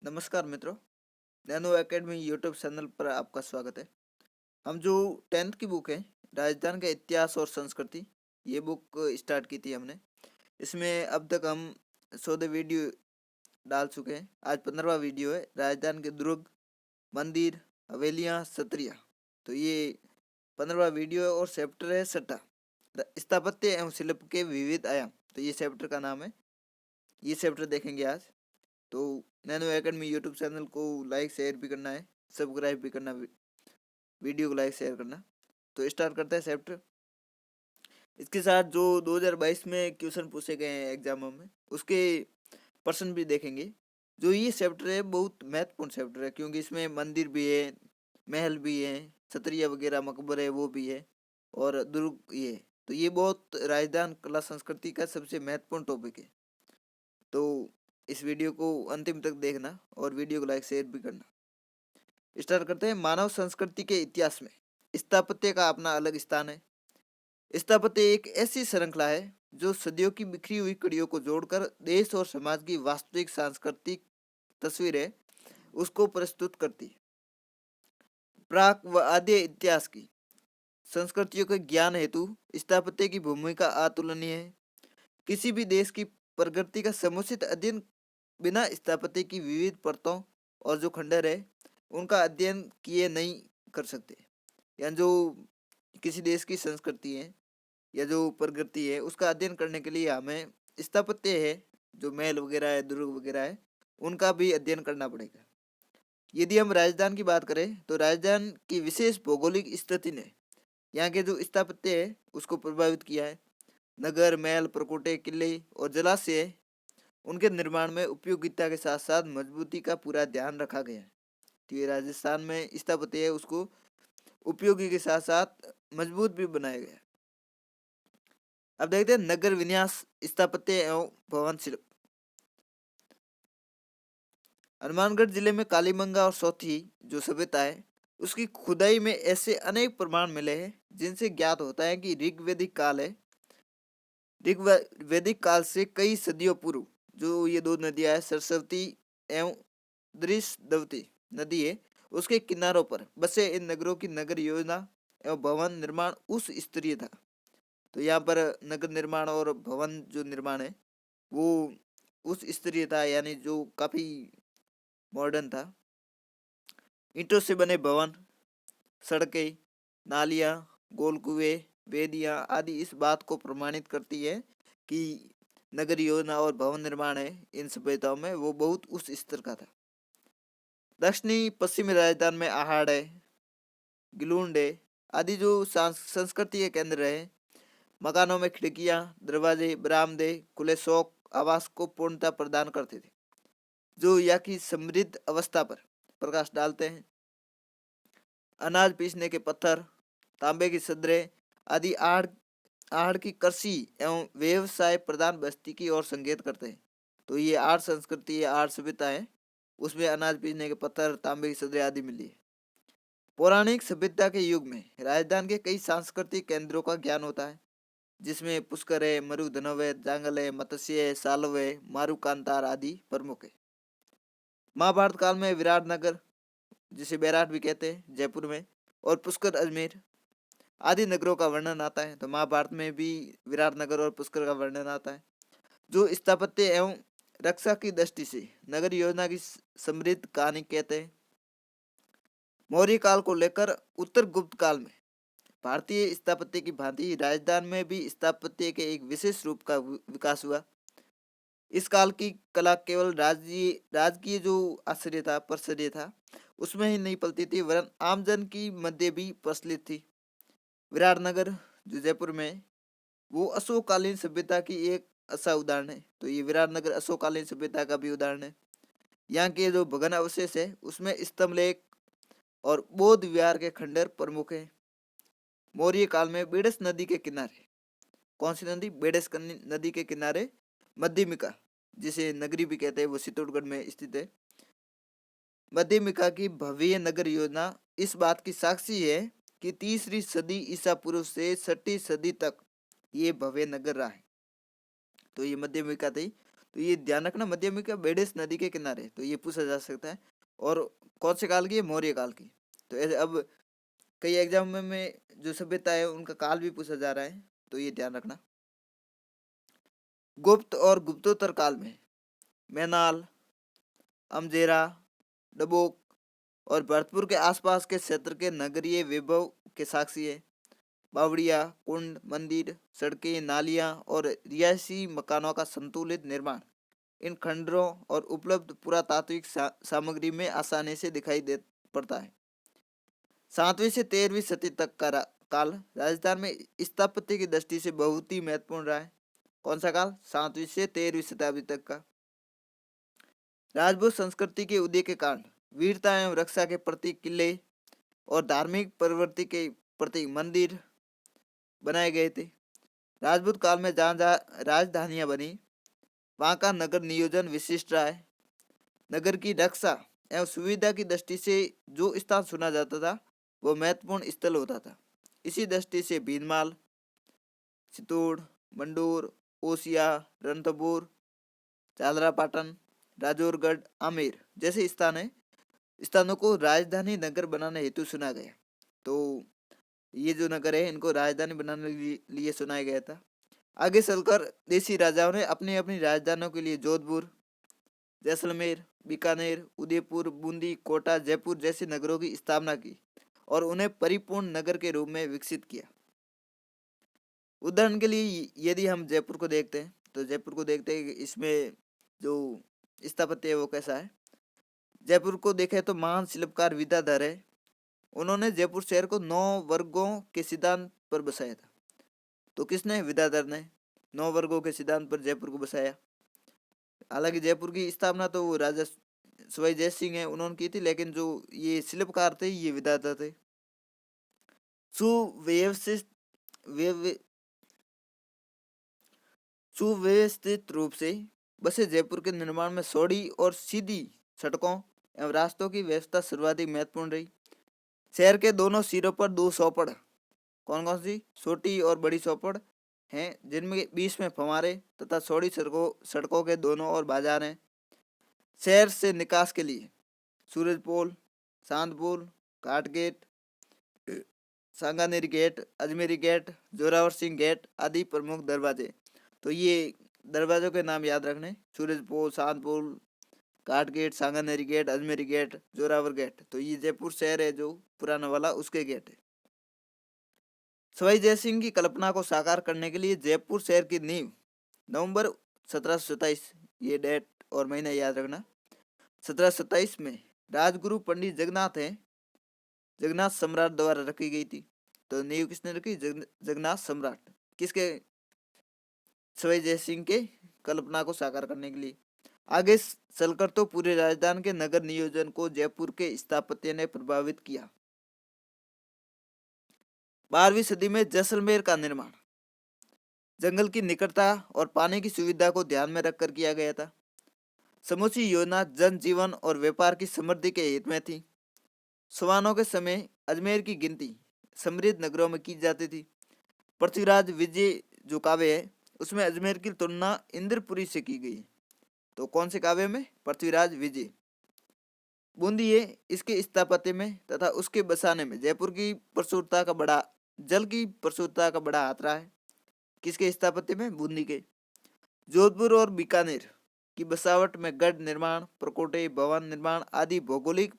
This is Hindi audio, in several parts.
नमस्कार मित्रों। नैनो एकेडमी यूट्यूब चैनल पर आपका स्वागत है। हम जो 10th की बुक है राजस्थान का इतिहास और संस्कृति, ये बुक स्टार्ट की थी हमने। इसमें अब तक हम 14 वीडियो डाल चुके हैं। आज 15वां वीडियो है, राजस्थान के दुर्ग, मंदिर, हवेलियाँ, सत्रिया। तो ये 15वां वीडियो है और चैप्टर है 6, स्थापत्य एवं शिल्प के विविध आयाम। तो ये चैप्टर का नाम है। ये चैप्टर देखेंगे आज। तो नैनो एकेडमी यूट्यूब चैनल को लाइक शेयर भी करना है, सब्सक्राइब भी करना, वीडियो को लाइक शेयर करना। तो स्टार्ट करते हैं चैप्टर। इसके साथ जो 2022 में क्वेश्चन पूछे गए हैं एग्जामों में, उसके प्रश्न भी देखेंगे। जो ये चैप्टर है बहुत महत्वपूर्ण चैप्टर है, क्योंकि इसमें मंदिर भी है, महल भी है, क्षत्रिय वगैरह मकबरे वो भी है, और दुर्ग ये है। तो ये बहुत राजस्थान कला संस्कृति का सबसे महत्वपूर्ण टॉपिक है। तो इस वीडियो को अंतिम तक देखना और वीडियो को लाइक शेयर भी करना। स्टार्ट करते हैं। मानव संस्कृति के इतिहास में स्थापत्य का अपना अलग स्थान है। स्थापत्य एक ऐसी श्रृंखला है जो सदियों की बिखरी हुई कड़ियों को जोड़कर देश और समाज की वास्तविक सांस्कृतिक तस्वीर है उसको प्रस्तुत करती है। प्राक व आद्य इतिहास की संस्कृतियों के ज्ञान हेतु स्थापत्य की भूमिका अतुलनीय है। किसी भी देश की प्रगति का समुचित अध्ययन बिना स्थापत्य की विविध परतों और जो खंडर है उनका अध्ययन किए नहीं कर सकते। या जो किसी देश की संस्कृति है या जो प्रगति है उसका अध्ययन करने के लिए हमें स्थापत्य है, जो महल वगैरह है, दुर्ग वगैरह है, उनका भी अध्ययन करना पड़ेगा। यदि हम राजस्थान की बात करें तो राजस्थान की विशेष भौगोलिक स्थिति ने यहाँ के जो स्थापत्य है उसको प्रभावित किया है। नगर, महल, प्रकोटे, किले और जलाशय, उनके निर्माण में उपयोगिता के साथ साथ मजबूती का पूरा ध्यान रखा गया है। तो ये राजस्थान में स्थापत्य है उसको उपयोगी के साथ साथ मजबूत भी बनाया गया। अब देखते हैं नगर विन्यास, स्थापत्य एवं भवन शिल्प। हनुमानगढ़ जिले में कालीबंगा और सौथी जो सभ्यता है उसकी खुदाई में ऐसे अनेक प्रमाण मिले हैं जिनसे ज्ञात होता है कि ऋग्वैदिक काल है। ऋग्वैदिक काल से कई सदियों पूर्व जो ये दो नदियां है, सरस्वती एवं दृशदवती नदी है, उसके किनारों पर बसे इन नगरों की नगर योजना एवं भवन निर्माण उस स्तरीय था। तो यहाँ पर नगर निर्माण और भवन जो निर्माण है वो उस स्तरीय था, यानी जो काफी मॉडर्न था। ईंटों से बने भवन, सड़कें, नालियाँ, गोल कुएं, वेदियाँ आदि इस बात को प्रमाणित करती है कि नगर योजना और भवन निर्माण है इन सभ्यताओं में वो बहुत उस स्तर का था। दक्षिणी पश्चिमी राजस्थान में आहड़ है, गिलुंड है आदि जो संस्कृति के केंद्र रहे। मकानों में खिड़कियां, दरवाजे, बरामदे, खुले शौक आवास को पूर्णता प्रदान करते थे, जो यहाँ की समृद्ध अवस्था पर प्रकाश डालते हैं। अनाज पीसने के पत्थर, तांबे की सदरें आदि आहड़ आहड़ की कृषि एवं व्यवसाय प्रधान बस्ती की ओर संकेत करते हैं। तो ये आर्ट संस्कृति है, आर्ट सभ्यता है, उसमें अनाज पीसने के पत्थर, तांबे की सदरें आदि मिली है। पौराणिक सभ्यता के युग में राजस्थान के कई सांस्कृतिक केंद्रों का ज्ञान होता है, जिसमें पुष्कर है, मरुधनव है, जांगल है, मत्स्य है, सालव है, मारूकांतार आदि प्रमुख है। महाभारत काल में विराटनगर, जिसे बैराट भी कहते हैं, जयपुर में, और पुष्कर, अजमेर आदि नगरों का वर्णन आता है। तो महाभारत में भी विराटनगर और पुष्कर का वर्णन आता है, जो स्थापत्य एवं रक्षा की दृष्टि से नगर योजना की समृद्ध कहानी कहते हैं। मौर्य काल को लेकर उत्तर गुप्त काल में भारतीय स्थापत्य की भांति राजस्थान में भी स्थापत्य के एक विशेष रूप का विकास हुआ। इस काल की कला केवल राजकीय जो आश्चर्य था, प्रश्चर्य था, उसमें ही नहीं पलती थी, वरन आमजन की मध्य भी प्रचलित थी। विराटनगर जो जयपुर में है, वो अशोककालीन सभ्यता की एक अच्छा उदाहरण है। तो ये विराटनगर अशोककालीन सभ्यता का भी उदाहरण है। यहाँ के जो भग्न अवशेष है उसमें स्तंभलेख और बौद्ध विहार के खंडर प्रमुख है। मौर्य काल में बेडस नदी के किनारे, कौन सी नदी? बेडस नदी के किनारे मध्यमिका, जिसे नगरी भी कहते हैं, वो चित्तौड़गढ़ में स्थित है। मध्यमिका की भव्य नगर योजना इस बात की साक्षी है कि 3री सदी ईसा पूर्व से 6ठी सदी तक ये भव्य नगर रहा है। तो ये मध्यमिका थी। तो ये ध्यान रखना, मध्ययुगीन बेड़िस नदी के किनारे, तो ये पूछा जा सकता है। और कौन से काल की है? मौर्य काल की। तो ऐसे अब कई एग्जाम में जो सभ्यता है उनका काल भी पूछा जा रहा है, तो ये ध्यान रखना। गुप्त और गुप्तोत्तर काल में मैनाल, अमजेरा, डबोक और भरतपुर के आसपास के क्षेत्र के नगरीय वैभव के साक्षी है। बावड़िया, कुंड, मंदिर, सड़कें, नालियां और रिहायशी मकानों का संतुलित निर्माण इन खंडरों और उपलब्ध पुरातात्विक सामग्री में आसानी से दिखाई दे पड़ता है। 7वीं से 13वीं सदी तक का काल राजस्थान में स्थापत्य की दृष्टि से बहुत ही महत्वपूर्ण रहा है। कौन सा काल? 7वीं से 13वीं शताब्दी तक का। राजपूत संस्कृति के उदय के कारण वीरता एवं रक्षा के प्रतीक किले और धार्मिक प्रवृत्ति के प्रतीक मंदिर बनाए गए थे। राजपूत काल में जहाँ जहाँ राजधानियां बनी वहाँ का नगर नियोजन विशिष्ट रहा है। नगर की रक्षा एवं सुविधा की दृष्टि से जो स्थान चुना जाता था वो महत्वपूर्ण स्थल होता था। इसी दृष्टि से भीनमाल, चित्तौड़, मंडोर, ओसिया, रणथंभौर, झालरापाटन, राजौरगढ़, आमेर जैसे स्थानों को राजधानी नगर बनाने हेतु चुना गया। तो ये जो नगर है इनको राजधानी बनाने के लिए चुनाया गया था। आगे चलकर देसी राजाओं ने अपनी अपनी राजधानियों के लिए जोधपुर, जैसलमेर, बीकानेर, उदयपुर, बूंदी, कोटा, जयपुर जैसे नगरों की स्थापना की और उन्हें परिपूर्ण नगर के रूप में विकसित किया। उदाहरण के लिए यदि हम जयपुर को देखते हैं तो जयपुर को देखते हैं कि इसमें जो स्थापत्य है वो कैसा है। जयपुर को देखें तो महान शिल्पकार विद्याधर है। उन्होंने जयपुर शहर को 9 वर्गों के सिद्धांत पर बसाया था। तो किसने? विद्याधर ने 9 वर्गों के सिद्धांत पर जयपुर को बसाया। हालांकि जयपुर की स्थापना तो वो राजा सवाई जय सिंह है उन्होंने की थी, लेकिन जो ये शिल्पकार थे ये विद्याधर थे। सुव्यवस्थित सुव्यवस्थित रूप से बसे जयपुर के निर्माण में चौड़ी और सीधी सड़कों एवं रास्तों की व्यवस्था सर्वाधिक महत्वपूर्ण रही। शहर के दोनों सिरों पर 2 चौपड़, कौन कौन सी? छोटी और बड़ी चौपड़ हैं, जिनमें बीच में फव्वारे तथा चौड़ी सड़कों के दोनों ओर बाजार हैं। शहर से निकास के लिए Surajpol, Chandpol, Ghat gate, Sanganeri gate, Ajmeri gate, Zorawar Singh gate आदि प्रमुख दरवाजे। तो ये दरवाजों के नाम याद रखने, Surajpol, Chandpol, Ghat gate, Sanganeri gate, Ajmeri gate, Zorawar gate. तो ये जयपुर शहर है जो पुराना वाला उसके गेट है। सवाई जयसिंह की कल्पना को साकार करने के लिए जयपुर शहर की नींव नवंबर 1727, ये डेट और महीना याद रखना, 1727 में राजगुरु पंडित जगन्नाथ है जगन्नाथ सम्राट द्वारा रखी गई थी। तो नींव किसने रखी? जगन्नाथ सम्राट। किसके? सवाई जयसिंह के कल्पना को साकार करने के लिए। आगे चलकर तो पूरे राजस्थान के नगर नियोजन को जयपुर के स्थापत्य ने प्रभावित किया। 12वीं सदी में जैसलमेर का निर्माण जंगल की निकटता और पानी की सुविधा को ध्यान में रखकर किया गया था। समूची योजना जनजीवन और व्यापार की समृद्धि के हित में थी। सवानों के समय अजमेर की गिनती समृद्ध नगरों में की जाती थी। पृथ्वीराज विजय जो काव्य है उसमें अजमेर की तुलना इंद्रपुरी से की गई। तो कौन से काव्य में? पृथ्वीराज विजय। बूंदी है इसके स्थापत्य में तथा उसके बसाने में जयपुर की प्रचुरता का बड़ा जल की प्रचुरता का बड़ा हाथ रहा है। किसके स्थापत्य में? बूंदी के। जोधपुर और बीकानेर की बसावट में गढ़ निर्माण, प्रकोटे, भवन निर्माण आदि भौगोलिक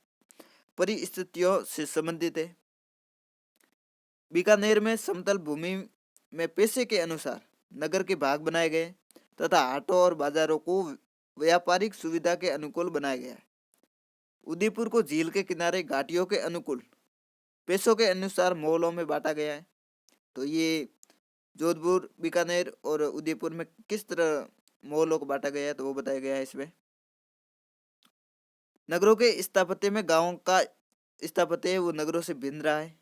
परिस्थितियों से संबंधित है। बीकानेर में समतल भूमि में पेशे के अनुसार नगर के भाग बनाए गए तथा हाटों और बाजारों को व्यापारिक सुविधा के अनुकूल बनाया गया है। उदयपुर को झील के किनारे घाटियों के अनुकूल पेशों के अनुसार मॉलों में बांटा गया है। तो ये जोधपुर, बीकानेर और उदयपुर में किस तरह मॉलों को बांटा गया है तो वो बताया गया है इसमें। नगरों के स्थापत्य में गांवों का स्थापत्य है वो नगरों से भिन्न रहा है।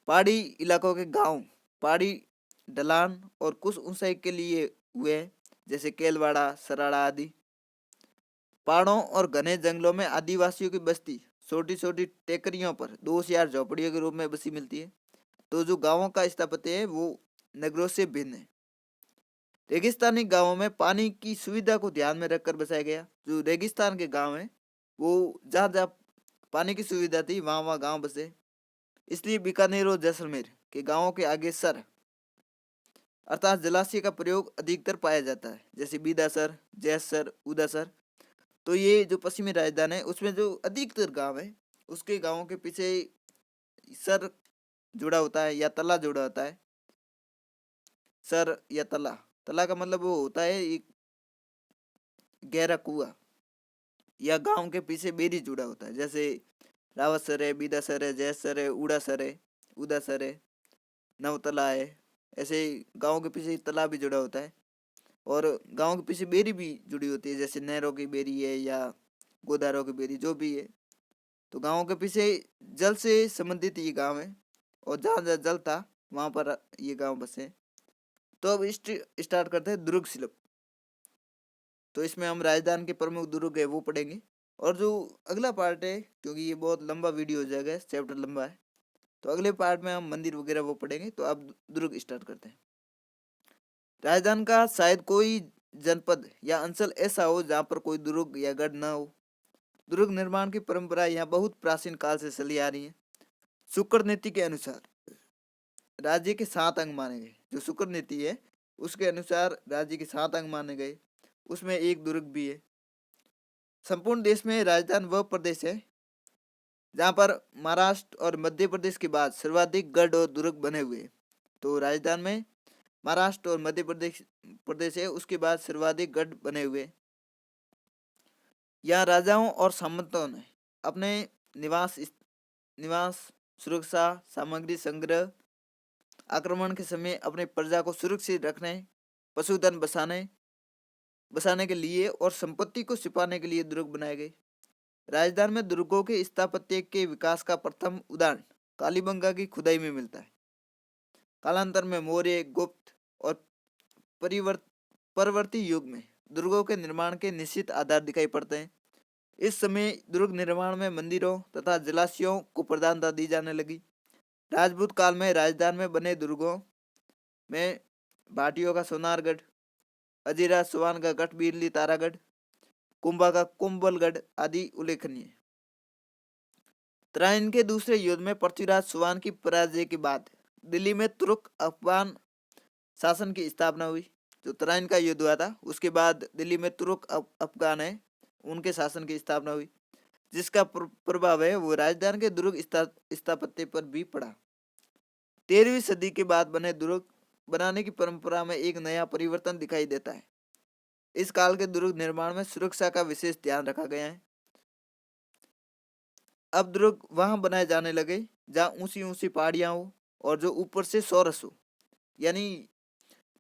पहाड़ी इलाकों के गांव पहाड़ी ढलान और कुछ ऊंचाई के लिए हुए हैं, जैसे केलवाड़ा, सराड़ा आदि। पहाड़ों और घने जंगलों में आदिवासियों की बस्ती छोटी छोटी टेकरियों पर 2 झोपड़ियों के रूप में बसी मिलती है। तो जो गांवों का स्थापत्य है वो नगरों से भिन्न है। रेगिस्तानी गांवों में पानी की सुविधा को ध्यान में रखकर बसाया गया। जो रेगिस्तान के गांव हैं वो जहाँ जहाँ पानी की सुविधा थी वहाँ वहाँ गांव बसे। इसलिए बीकानेर और जैसलमेर के गांवों के आगे सर अर्थात जलाशय का प्रयोग अधिकतर पाया जाता है, जैसे बीदासर, जैसर, उदासर। तो ये जो पश्चिमी राजधानी है उसमें जो अधिकतर गांव है उसके गांवों के पीछे सर जुड़ा होता है या तला जुड़ा होता है। सर या तला, तला का मतलब वो होता है एक गहरा कुआं, या गांव के पीछे बेरी जुड़ा होता है, जैसे रावतसर है, बीदासर है, जैसर है, उड़ासर है, उदासर है, नवतला है। ऐसे गांव के पीछे तला भी जुड़ा होता है और गांव के पीछे बेरी भी जुड़ी होती है, जैसे नहरों की बेरी है या गोदारों की बेरी, जो भी है। तो गांव के पीछे जल से संबंधित ये गांव है और जहाँ जहाँ जल था वहां पर ये गांव बसे। तो अब स्टार्ट करते हैं दुर्ग शिल्प। तो इसमें हम राजस्थान के प्रमुख दुर्ग है वो पढ़ेंगे। और जो अगला पार्ट है, क्योंकि ये बहुत लंबा वीडियो हो जाएगा, चैप्टर लंबा है, तो अगले पार्ट में हम मंदिर वगैरह वो पढ़ेंगे। तो अब दुर्ग स्टार्ट करते हैं। राजस्थान का शायद कोई जनपद या अंचल ऐसा हो जहाँ पर कोई दुर्ग या गढ़ न हो। दुर्ग निर्माण की परंपरा यहाँ बहुत प्राचीन काल से चली आ रही है। शुक्र नीति के अनुसार राज्य के 7 अंग माने गए। जो शुक्र नीति है उसके अनुसार राज्य के 7 अंग माने गए, उसमें एक दुर्ग भी है। संपूर्ण देश में राजस्थान वह प्रदेश है जहाँ पर महाराष्ट्र और मध्य प्रदेश के बाद सर्वाधिक गढ़ और दुर्ग बने हुए हैं। तो राजस्थान में महाराष्ट्र और मध्य प्रदेश प्रदेश है, उसके बाद सर्वाधिक गढ़ बने हुए हैं। यहाँ राजाओं और सामंतों ने अपने निवास, सुरक्षा, सामग्री संग्रह, आक्रमण के समय अपने प्रजा को सुरक्षित रखने, पशुधन बसाने के लिए और संपत्ति को छिपाने के लिए दुर्ग बनाए गए। राजस्थान में दुर्गों के स्थापत्य के विकास का प्रथम उदाहरण कालीबंगा की खुदाई में मिलता है। कालांतर में मौर्य, गुप्त और परवर्ती युग में दुर्गों के निर्माण के निश्चित आधार दिखाई पड़ते हैं। इस समय दुर्ग निर्माण में मंदिरों तथा जलाशयों को प्रधानता दी जाने लगी। राजपूत काल में राजस्थान में बने दुर्गों में भाटियों का सोनारगढ़, अजीरा सुवान का गढ़ बिरली तारागढ़, कुंभा का कुंभलगढ़ आदि उल्लेखनीय। तराइन के दूसरे युद्ध में पृथ्वीराज चौहान की पराजय के बाद दिल्ली में तुर्क अफगान शासन की स्थापना हुई। जो तराइन का युद्ध हुआ था उसके बाद दिल्ली में तुर्क अफगान है उनके शासन की स्थापना हुई, जिसका प्रभाव है वो राजस्थान के दुर्ग स्थापत्य पर भी पड़ा। 13वीं सदी के बाद बने दुर्ग बनाने की परंपरा में एक नया परिवर्तन दिखाई देता है। इस काल के दुर्ग निर्माण में सुरक्षा का विशेष ध्यान रखा गया है। अब दुर्ग वहां बनाए जाने लगे जहाँ ऊंची ऊंची पहाड़ियां हो और जो ऊपर से सौरस हो। यानी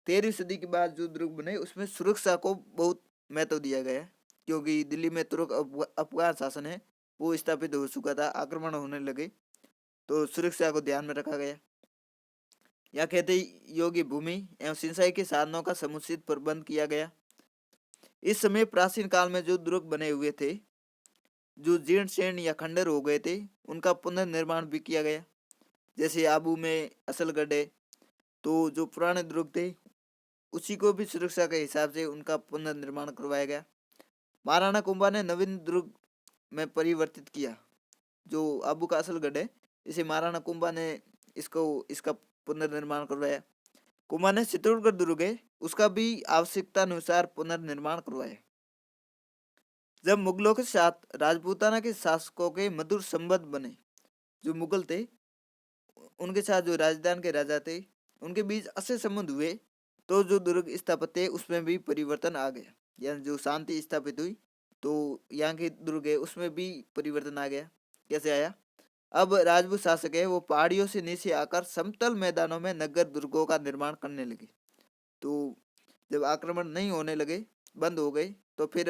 13वीं सदी के बाद जो दुर्ग बने उसमें सुरक्षा को बहुत महत्व दिया गया है, क्योंकि दिल्ली में तुर्क अफगान शासन है वो स्थापित हो चुका था, आक्रमण होने लगे, तो सुरक्षा को ध्यान में रखा गया। यहाँ कहते योग्य भूमि एवं सिंचाई के साधनों का समुचित प्रबंध किया गया। इस समय प्राचीन काल में जो दुर्ग बने हुए थे, जो जीर्ण शीर्ण या खंडर हो गए थे, उनका पुनर्निर्माण भी किया गया। जैसे आबू में असलगढ़ है, तो जो पुराने दुर्ग थे उसी को भी सुरक्षा के हिसाब से उनका पुनर्निर्माण करवाया गया। महाराणा कुंभा ने नवीन दुर्ग में परिवर्तित किया। जो आबू का असलगढ़ है इसे महाराणा कुंभा ने इसका पुनर्निर्माण करवाया। कुंभा ने चित्तौड़गढ़ दुर्ग है उसका भी आवश्यकता अनुसार पुनर्निर्माण करवाया। जब मुगलों के साथ राजपूताना के शासकों के मधुर संबंध बने, जो मुगल थे उनके साथ जो राजस्थान के राजा थे उनके बीच अच्छे संबंध हुए, तो जो दुर्ग स्थापत्य है उसमें भी परिवर्तन आ गया। यानी जो शांति स्थापित हुई तो यहाँ के दुर्ग है उसमें भी परिवर्तन आ गया। कैसे आया? अब राजपूत शासक है वो पहाड़ियों से नीचे आकर समतल मैदानों में नगर दुर्गों का निर्माण करने लगे। तो जब आक्रमण नहीं होने लगे, बंद हो गए, तो फिर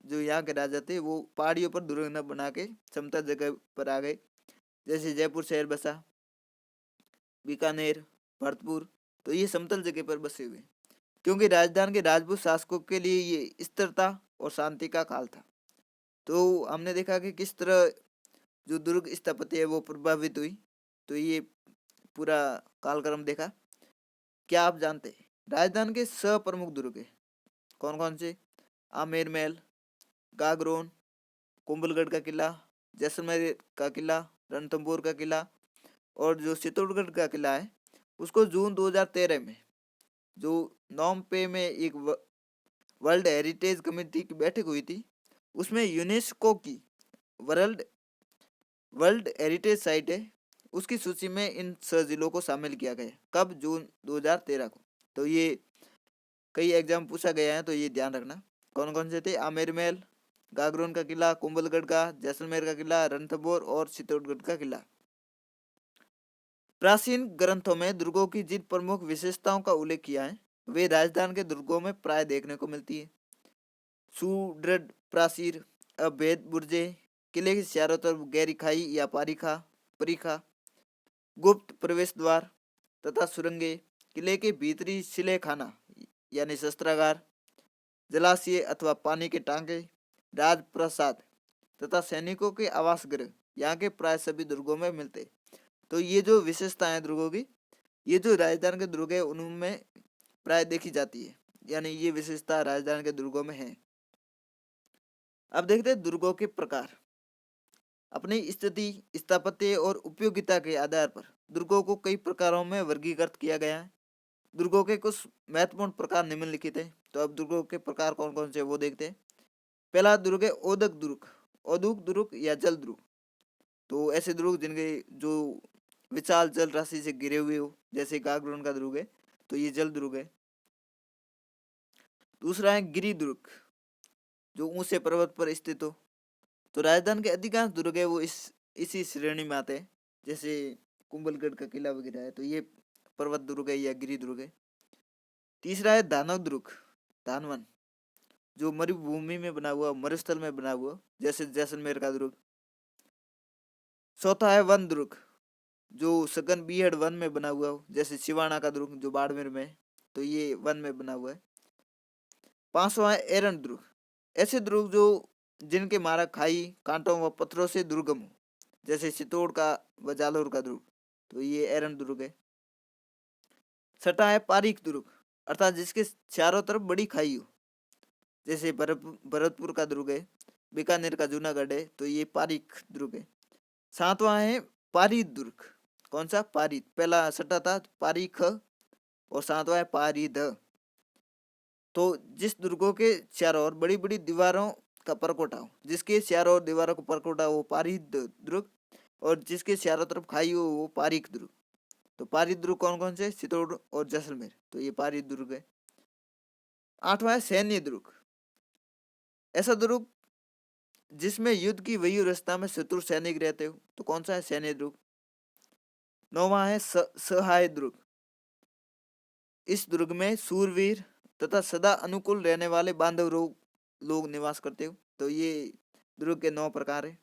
जो यहाँ के राजा थे वो पहाड़ियों पर दुर्ग न बना के समतल जगह पर आ गए। जैसे जयपुर शहर बसा, बीकानेर, भरतपुर, तो ये समतल जगह पर बसे हुए, क्योंकि राजस्थान के राजपूत शासकों के लिए ये स्थिरता और शांति का काल था। तो हमने देखा कि किस तरह जो दुर्ग स्थापत्य है वो प्रभावित हुई। तो ये पूरा कालक्रम देखा। क्या आप जानते हैं राजस्थान के प्रमुख दुर्ग है कौन कौन से? आमेर महल, गागरोन, कुंभलगढ़ का किला, जैसलमेर का किला, रणथंभौर का किला, और जो चित्तौड़गढ़ का किला है उसको जून 2013 में जो नोमपे में एक वर्ल्ड हेरिटेज कमेटी की बैठक हुई थी, उसमें यूनेस्को की वर्ल्ड वर्ल्ड हेरिटेज साइट है उसकी सूची में इन 6 जिलों को शामिल किया गया। कब? जून 2013 को। तो ये कई एग्जाम पूछा गया है तो ये ध्यान रखना। कौन कौन से थे? आमेर महल, गागरोन का किला, कुंभलगढ़ का, जैसलमेर का किला, रणथंभौर और चित्तौड़गढ़ का किला। प्राचीन ग्रंथों में दुर्गों की जिन प्रमुख विशेषताओं का उल्लेख किया है वे राजस्थान के दुर्गों में प्राय देखने को मिलती है। सुदृढ़ प्राचीर, अभेद बुर्जे, किले के चारों तरफ गहरी खाई या परिखा, गुप्त प्रवेश द्वार तथा सुरंगे, किले के भीतरी सिले खाना यानी शस्त्रागार, जलाशय अथवा पानी के टांके, राजप्रसाद तथा सैनिकों के आवास गृह यहाँ के प्राय सभी दुर्गों में मिलते। तो ये जो विशेषता है दुर्गों की, ये जो राजस्थान के दुर्ग है उनमें प्राय देखी जाती है, यानी ये विशेषता राजस्थान के दुर्गों में है। अब देखते हैं दुर्गों के प्रकार। अपनी स्थिति, स्थापत्य और उपयोगिता के आधार पर दुर्गों को कई प्रकारों में वर्गीकृत किया गया है। दुर्गों के कुछ महत्वपूर्ण प्रकार निम्नलिखित हैं। तो अब दुर्गों के प्रकार कौन कौन से वो देखते हैं। पहला दुर्ग है ओदक दुर्ग, औद्योगिक दुर्ग या जल दुर्ग। तो ऐसे दुर्ग जिनके जो विशाल जल राशि से घिरे हुए हो, जैसे गागरोन का दुर्ग है तो ये जल दुर्ग है। दूसरा है गिरी दुर्ग, जो ऊंचे पर्वत पर स्थित हो। तो राजस्थान के अधिकांश दुर्ग है वो इसी श्रेणी में आते हैं, जैसे कुंभलगढ़ का किला वगैरह है तो ये पर्वत दुर्ग है या गिरी दुर्ग है। तीसरा है दानव दुर्ग, दानवन, जो मरुभूमि में बना हुआ, मरुस्थल में बना हुआ, जैसे जैसलमेर का दुर्ग। चौथा है वन दुर्ग, जो सघन बीहड़ वन में बना हुआ हो, जैसे सिवाना का दुर्ग जो बाड़मेर में है तो ये वन में बना हुआ है। पांचवा है एरन दुर्ग, ऐसे दुर्ग जो जिनके मारा खाई, कांटों व पत्थरों से दुर्गम हो, जैसे चित्तौड़ का व जालौर का दुर्ग, तो ये एरन दुर्ग है। छठा है पारीक दुर्ग, अर्थात जिसके चारों तरफ बड़ी खाई हो, जैसे भरतपुर का दुर्ग है, बीकानेर का जूनागढ़ है तो ये पारीक दुर्ग है। सातवां है पारीद दुर्ग, कौन सा? पारीद। पहला छठा था पारीख और सातवां है पारीद। तो जिस दुर्गों के चारों ओर बड़ी बड़ी दीवारों का परकोटा हो, जिसके चारों ओर दीवारों का परकोटा हो वो पारीद दुर्ग, और जिसके चारों तरफ खाई हो वो पारीक दुर्ग। तो पारीद दुर्ग कौन कौन से? चित्तौड़ और जैसलमेर, तो ये पारीद दुर्ग है। आठवां है सैन्य दुर्ग, ऐसा दुर्ग जिसमें युद्ध की वही अवस्था में शत्रु सैनिक रहते हो, तो कौन सा है? सैन्य दुर्ग। नौवां है सहाय दुर्ग, इस दुर्ग में सूरवीर तथा सदा अनुकूल रहने वाले बांधव लोग निवास करते हो, तो ये दुर्ग के 9 प्रकार है।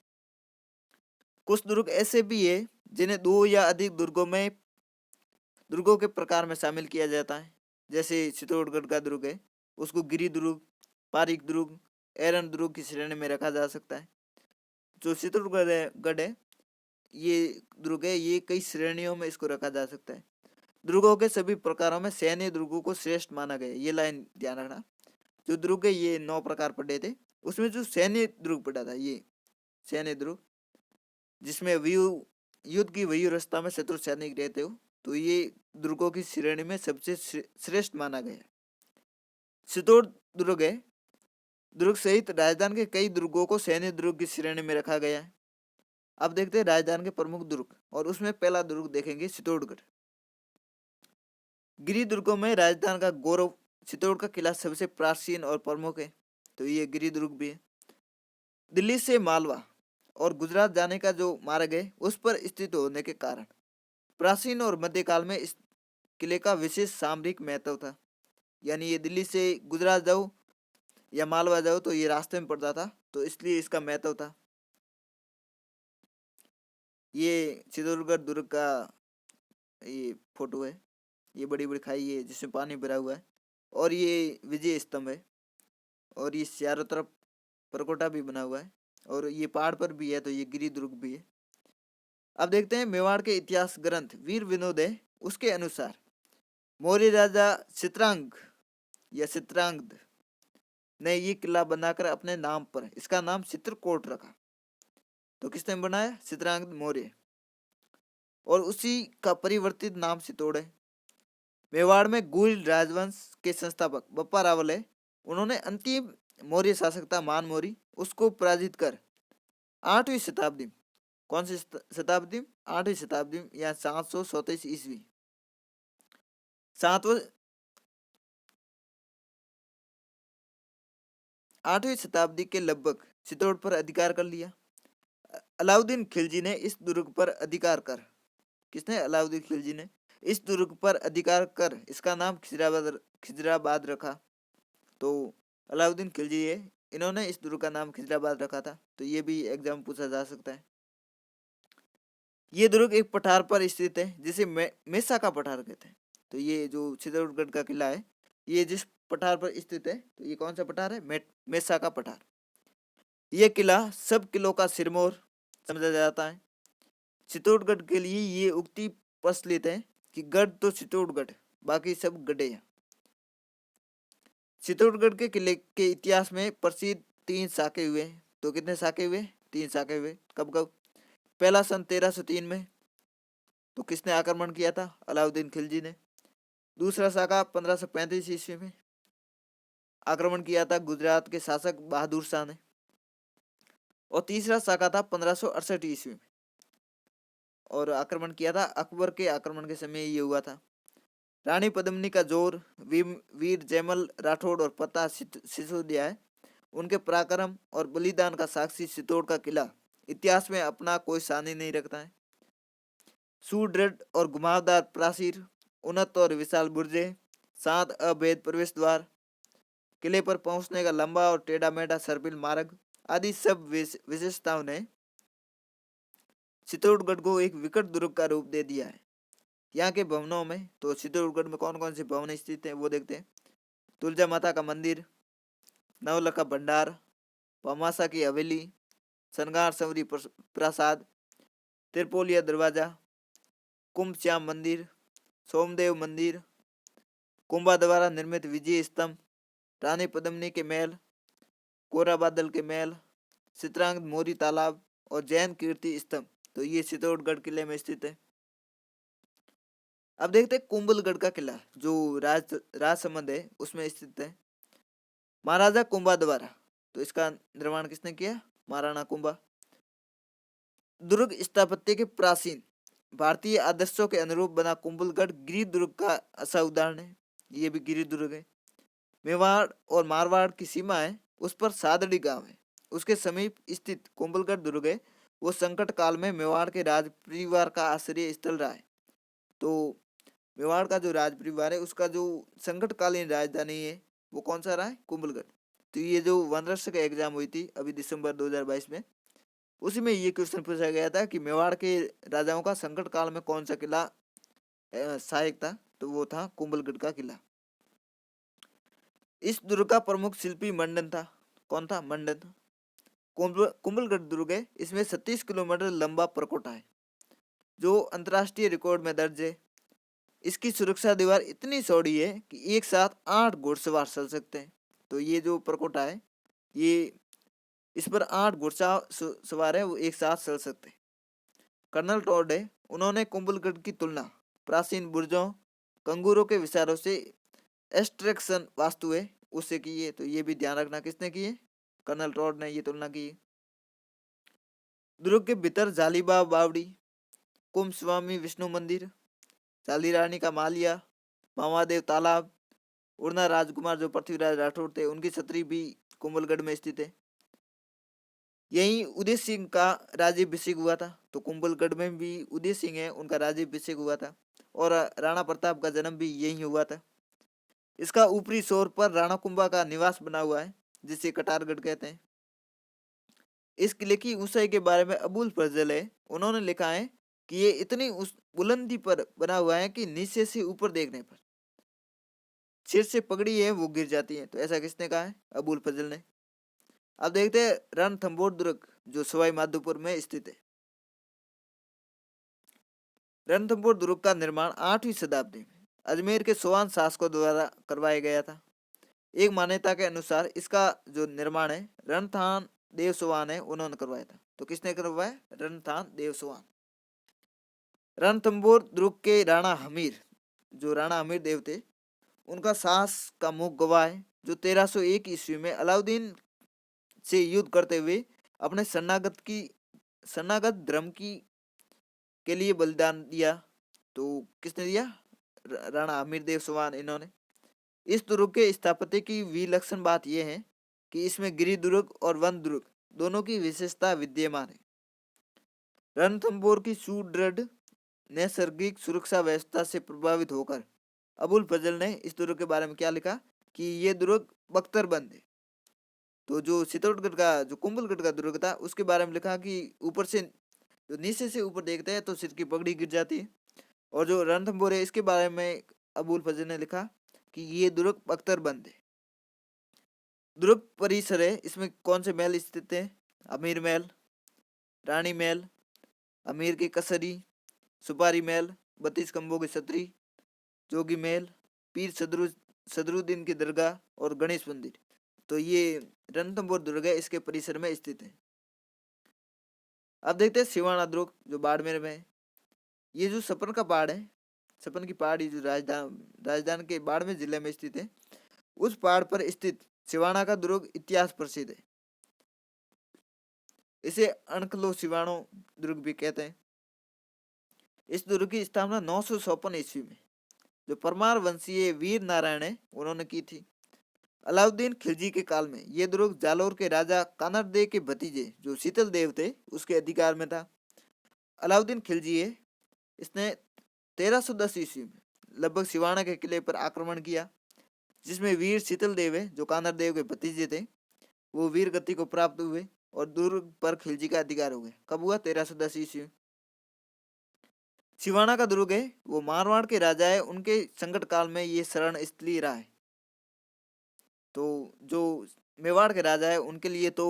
कुछ दुर्ग ऐसे भी है जिन्हें 2 या अधिक दुर्गों के प्रकार में शामिल किया जाता है, जैसे चित्तौड़गढ़ का दुर्ग है उसको गिरी दुर्ग, पारीक दुर्ग, एरन दुर्ग की श्रेणी में रखा जा सकता है। जो चित्तौड़गढ़ है ये दुर्ग है, ये कई श्रेणियों में इसको रखा जा सकता है। दुर्गों के सभी प्रकारों में सैन्य दुर्गों को श्रेष्ठ माना गया, ये लाइन ध्यान रखना। जो दुर्ग है ये 9 प्रकार पढ़े थे, उसमें जो सैन्य दुर्ग पढ़ा था ये सैन्य दुर्ग, जिसमें युद्ध की वही अवस्था में शत्रु सैनिक रहते हो, तो ये दुर्गों की श्रेणी में सबसे श्रेष्ठ माना गया। चित्तौड़ दुर्ग है, दुर्ग सहित राजस्थान के कई दुर्गों को सैन्य दुर्ग की श्रेणी में रखा गया है। अब देखते हैं राजस्थान के प्रमुख दुर्ग, और उसमें पहला दुर्ग देखेंगे चित्तौड़गढ़। गिरी दुर्गों में राजस्थान का गौरव चित्तौड़ का किला सबसे प्राचीन और प्रमुख है, तो ये गिरी दुर्ग भी है। दिल्ली से मालवा और गुजरात जाने का जो मार्ग है उस पर स्थित होने के कारण प्राचीन और मध्यकाल में इस किले का विशेष सामरिक महत्व था, यानी ये दिल्ली से गुजरात जाओ या मालवा जाओ तो ये रास्ते में पड़ता था, तो इसलिए इसका महत्व था। ये चित्तौड़गढ़ दुर्ग का ये फोटो है, ये बड़ी बड़ी खाई है जिसमें पानी भरा हुआ है, और ये विजय स्तंभ है, और ये चारों तरफ परकोटा भी बना हुआ है, और ये पहाड़ पर भी है तो ये गिरी दुर्ग भी है। अब देखते हैं मेवाड़ के इतिहास ग्रंथ वीर विनोद है उसके अनुसार मौर्य राजा चित्रांग या चित्रांगद ने ये किला बनाकर अपने नाम पर इसका नाम चित्रकूट रखा। तो किसने बनाया? चित्रांगद मौर्य। और उसी का परिवर्तित नाम चित्तौड़ है। मेवाड़ में गुल राजवंश के संस्थापक बप्पा रावल है। उन्होंने अंतिम मौर्य शासक था मान मौर्य, उसको पराजित कर 8वीं शताब्दी, कौन सी शताब्दी? 8वीं शताब्दी या 737 ईस्वी, 8वीं शताब्दी के लगभग चित्तौड़ पर अधिकार कर लिया। अलाउद्दीन खिलजी ने इस दुर्ग पर अधिकार कर, किसने? अलाउद्दीन खिलजी ने इस दुर्ग पर अधिकार कर इसका नाम खिजराबाद रखा। तो अलाउद्दीन खिलजी है, इन्होंने इस दुर्ग का नाम खिजराबाद रखा था। तो ये भी एग्जाम पूछा जा सकता है। ये दुर्ग एक पठार पर स्थित है जिसे मेसा का पठार कहते हैं। तो ये जो चित्तौड़गढ़ का किला है ये जिस पठार पर स्थित है, तो ये कौन सा पठार है? मेसा का पठार। ये किला सब किलों का सिरमौर समझा जाता है। चित्तौड़गढ़ के लिए ये उक्ति प्रचलित है कि गढ़ तो चित्तौड़गढ़, बाकी सब गढ़े हैं। चित्तौड़गढ़ के किले के इतिहास में प्रसिद्ध 3 साके हुए। तो कितने साके हुए? 3 साके हुए। कब कब? पहला सन 1303 में, तो किसने आक्रमण किया था? अलाउद्दीन खिलजी ने। दूसरा साका 1535 ईस्वी में, आक्रमण किया था गुजरात के शासक बहादुर शाह ने। और तीसरा साका था 1568 ईस्वी में, और आक्रमण किया था अकबर के आक्रमण के समय ये हुआ था। रानी पद्मिनी का जोर, वीर जयमल राठौड़ और पता सिसोदिया है। उनके पराक्रम और बलिदान का साक्षी चित्तौड़ का किला इतिहास में अपना कोई सानी नहीं रखता है। सुदृढ़ और घुमावदार प्राचीर, उन्नत और विशाल बुर्जे, 7 अभेद प्रवेश द्वार, किले पर पहुंचने का लंबा और टेढ़ा मेढ़ा सर्पिल मार्ग आदि सब विशेषताओं ने चित्तौड़गढ़ को एक विकट दुर्ग का रूप दे दिया है। यहाँ के भवनों में, तो चित्तौड़गढ़ में कौन कौन से भवन स्थित हैं वो देखते हैं। तुलजा माता का मंदिर, नवलखा भंडार, पमासा की हवेली, सनगार संवरी प्रासाद, तिरपोलिया दरवाजा, कुंभश्याम मंदिर, सोमदेव मंदिर, कुंभा द्वारा निर्मित विजय स्तंभ, रानी पद्मिनी के महल, कोरा बादल के महल, चित्रांगद मोरी तालाब और जैन कीर्ति स्तंभ। तो ये चित्तौड़गढ़ किले में स्थित है। अब देखते हैं कुंभलगढ़ का किला जो राजसमंद है उसमें स्थित है। महाराजा कुंभा द्वारा, तो इसका निर्माण किसने किया? महाराणा कुंभा। दुर्ग स्थापत्य के प्राचीन भारतीय आदर्शों के अनुरूप बना कुंभलगढ़ गिरि दुर्ग का अच्छा उदाहरण है। ये भी गिरि दुर्ग है। मेवाड़ और मारवाड़ की सीमा है, उस पर सादड़ी गांव है। उसके समीप स्थित कुंभलगढ़ दुर्ग है, वो संकट काल में मेवाड़ के राज परिवार का आश्रय स्थल रहा है। तो मेवाड़ का जो राज परिवार है उसका जो संकटकालीन राजधानी है वो कौन सा रहा है? कुंभलगढ़। तो ये जो वनरक्षक एग्जाम हुई थी अभी दिसंबर 2022 में, उसी में ये क्वेश्चन पूछा गया था कि मेवाड़ के राजाओं का संकट काल में कौन सा किला सहायक था, तो वो था कुंभलगढ़ का किला। इस दुर्ग का प्रमुख शिल्पी मंडन था। कौन था? मंडन। कुंभलगढ़ दुर्ग है, इसमें 36 किलोमीटर लंबा परकोटा है जो अंतर्राष्ट्रीय रिकॉर्ड में दर्ज है। इसकी सुरक्षा दीवार इतनी चौड़ी है कि एक साथ 8 घुड़सवार चल सकते हैं। तो ये जो परकोटा है ये, इस पर 8 घुड़सवार है वो एक साथ चल सकते हैं। कर्नल टॉड है, उन्होंने कुंभलगढ़ की तुलना प्राचीन बुर्जों, कंगूरों के विचारों से एस्ट्रैक्शन वास्तु है उससे की है। तो ये भी ध्यान रखना किसने की है? कर्नल टॉड ने ये तुलना की है। दुर्ग के भीतर जालीबा बावड़ी, कुंभ स्वामी विष्णु मंदिर, जाली रानी का मालिया, महादेव तालाब, उड़ना राजकुमार जो पृथ्वीराज राठौड़ थे उनकी छतरी भी कुंभलगढ़ में स्थित है। यही उदय सिंह का राज्याभिषेक हुआ था। तो कुंभलगढ़ में भी उदय सिंह है, उनका राज्याभिषेक हुआ था। और राणा प्रताप का जन्म भी यही हुआ था। इसका ऊपरी छोर पर राणा कुंभा का निवास बना हुआ है जिसे कटारगढ़ कहते हैं। इस किले की ऊंचाई के बारे में अबुल फजल है, उन्होंने लिखा है कि ये इतनी बुलंदी पर बना हुआ है कि नीचे से ऊपर देखने पर सिर से पगड़ी है वो गिर जाती है। तो ऐसा किसने कहा है? अबुल फजल ने। अब देखते हैं रणथंभौर दुर्ग जो सवाई माधोपुर में स्थित है। रणथंभौर दुर्ग का निर्माण 8वीं शताब्दी में अजमेर के सोहान शासकों द्वारा करवाया गया था। एक मान्यता के अनुसार इसका जो निर्माण है रणथान देव सोहान है उन्होंने करवाया था। तो किसने करवाया? रणथान देव सोहान। रणथंभौर दुर्ग के राणा हमीर, जो राणा हमीर देव थे, उनका साहस का मुख गवाह है, जो 1301 ईस्वी में अलाउद्दीन से युद्ध करते हुए अपने शरणागत धर्म की के लिए बलिदान दिया। तो किसने दिया? राणा हमीर देव सोहान। इन्होंने इस दुर्ग के स्थापत्य की विलक्षण बात यह है कि इसमें गिरि दुर्ग और वन दुर्ग दोनों की विशेषता विद्यमान है। रणथंभौर की सुदृढ़ नैसर्गिक सुरक्षा व्यवस्था से प्रभावित होकर अबुल फजल ने इस दुर्ग के बारे में क्या लिखा कि ये दुर्ग बख्तरबंद है। तो जो चित्तौड़गढ़ का जो कुंभलगढ़ का दुर्ग था उसके बारे में लिखा कि ऊपर से जो नीचे से ऊपर देखते हैं तो सिर की पगड़ी गिर जाती है। और जो रणथंभौर है इसके बारे में अबुल फजल ने लिखा कि ये दुर्ग बख्तरबंद है। दुर्ग परिसर है, इसमें कौन से महल स्थित है? अमीर महल, रानी महल, अमीर की कसरी, सुपारी महल, 32 खंभों की छतरी, जोगी महल, पीर सदरुद्दीन की दरगाह और गणेश मंदिर। तो ये रणथंभौर दुर्ग है, इसके परिसर में स्थित है। अब देखते हैं सिवाना दुर्ग जो बाड़मेर में है। ये जो सपन का पहाड़ है, सपन की पहाड़ी जो राजस्थान के बाड़मेर जिले में स्थित है, उस पहाड़ पर स्थित सिवाना का दुर्ग इतिहास प्रसिद्ध है। इसे अणखलो सिवानो दुर्ग भी कहते हैं। इस दुर्ग की स्थापना 954 ईस्वी में जो परमार वंशीय वीर नारायण है उन्होंने की थी। अलाउद्दीन खिलजी के काल में यह दुर्ग जालौर के राजा कानरदेव के भतीजे जो शीतल देव थे उसके अधिकार में था। अलाउद्दीन खिलजी है, इसने 1310 ईस्वी में लगभग सिवाना के किले पर आक्रमण किया, जिसमें वीर शीतल देव है जो कानर देव के भतीजे थे, वो वीर गति को प्राप्त हुए और दुर्ग पर खिलजी का अधिकार हो गया। कब हुआ? 1310 ईस्वी। सिवाना का दुर्ग है वो मारवाड़ के राजा है, उनके संकट काल में ये शरण स्थली रहा है। तो जो मेवाड़ के राजा है उनके लिए तो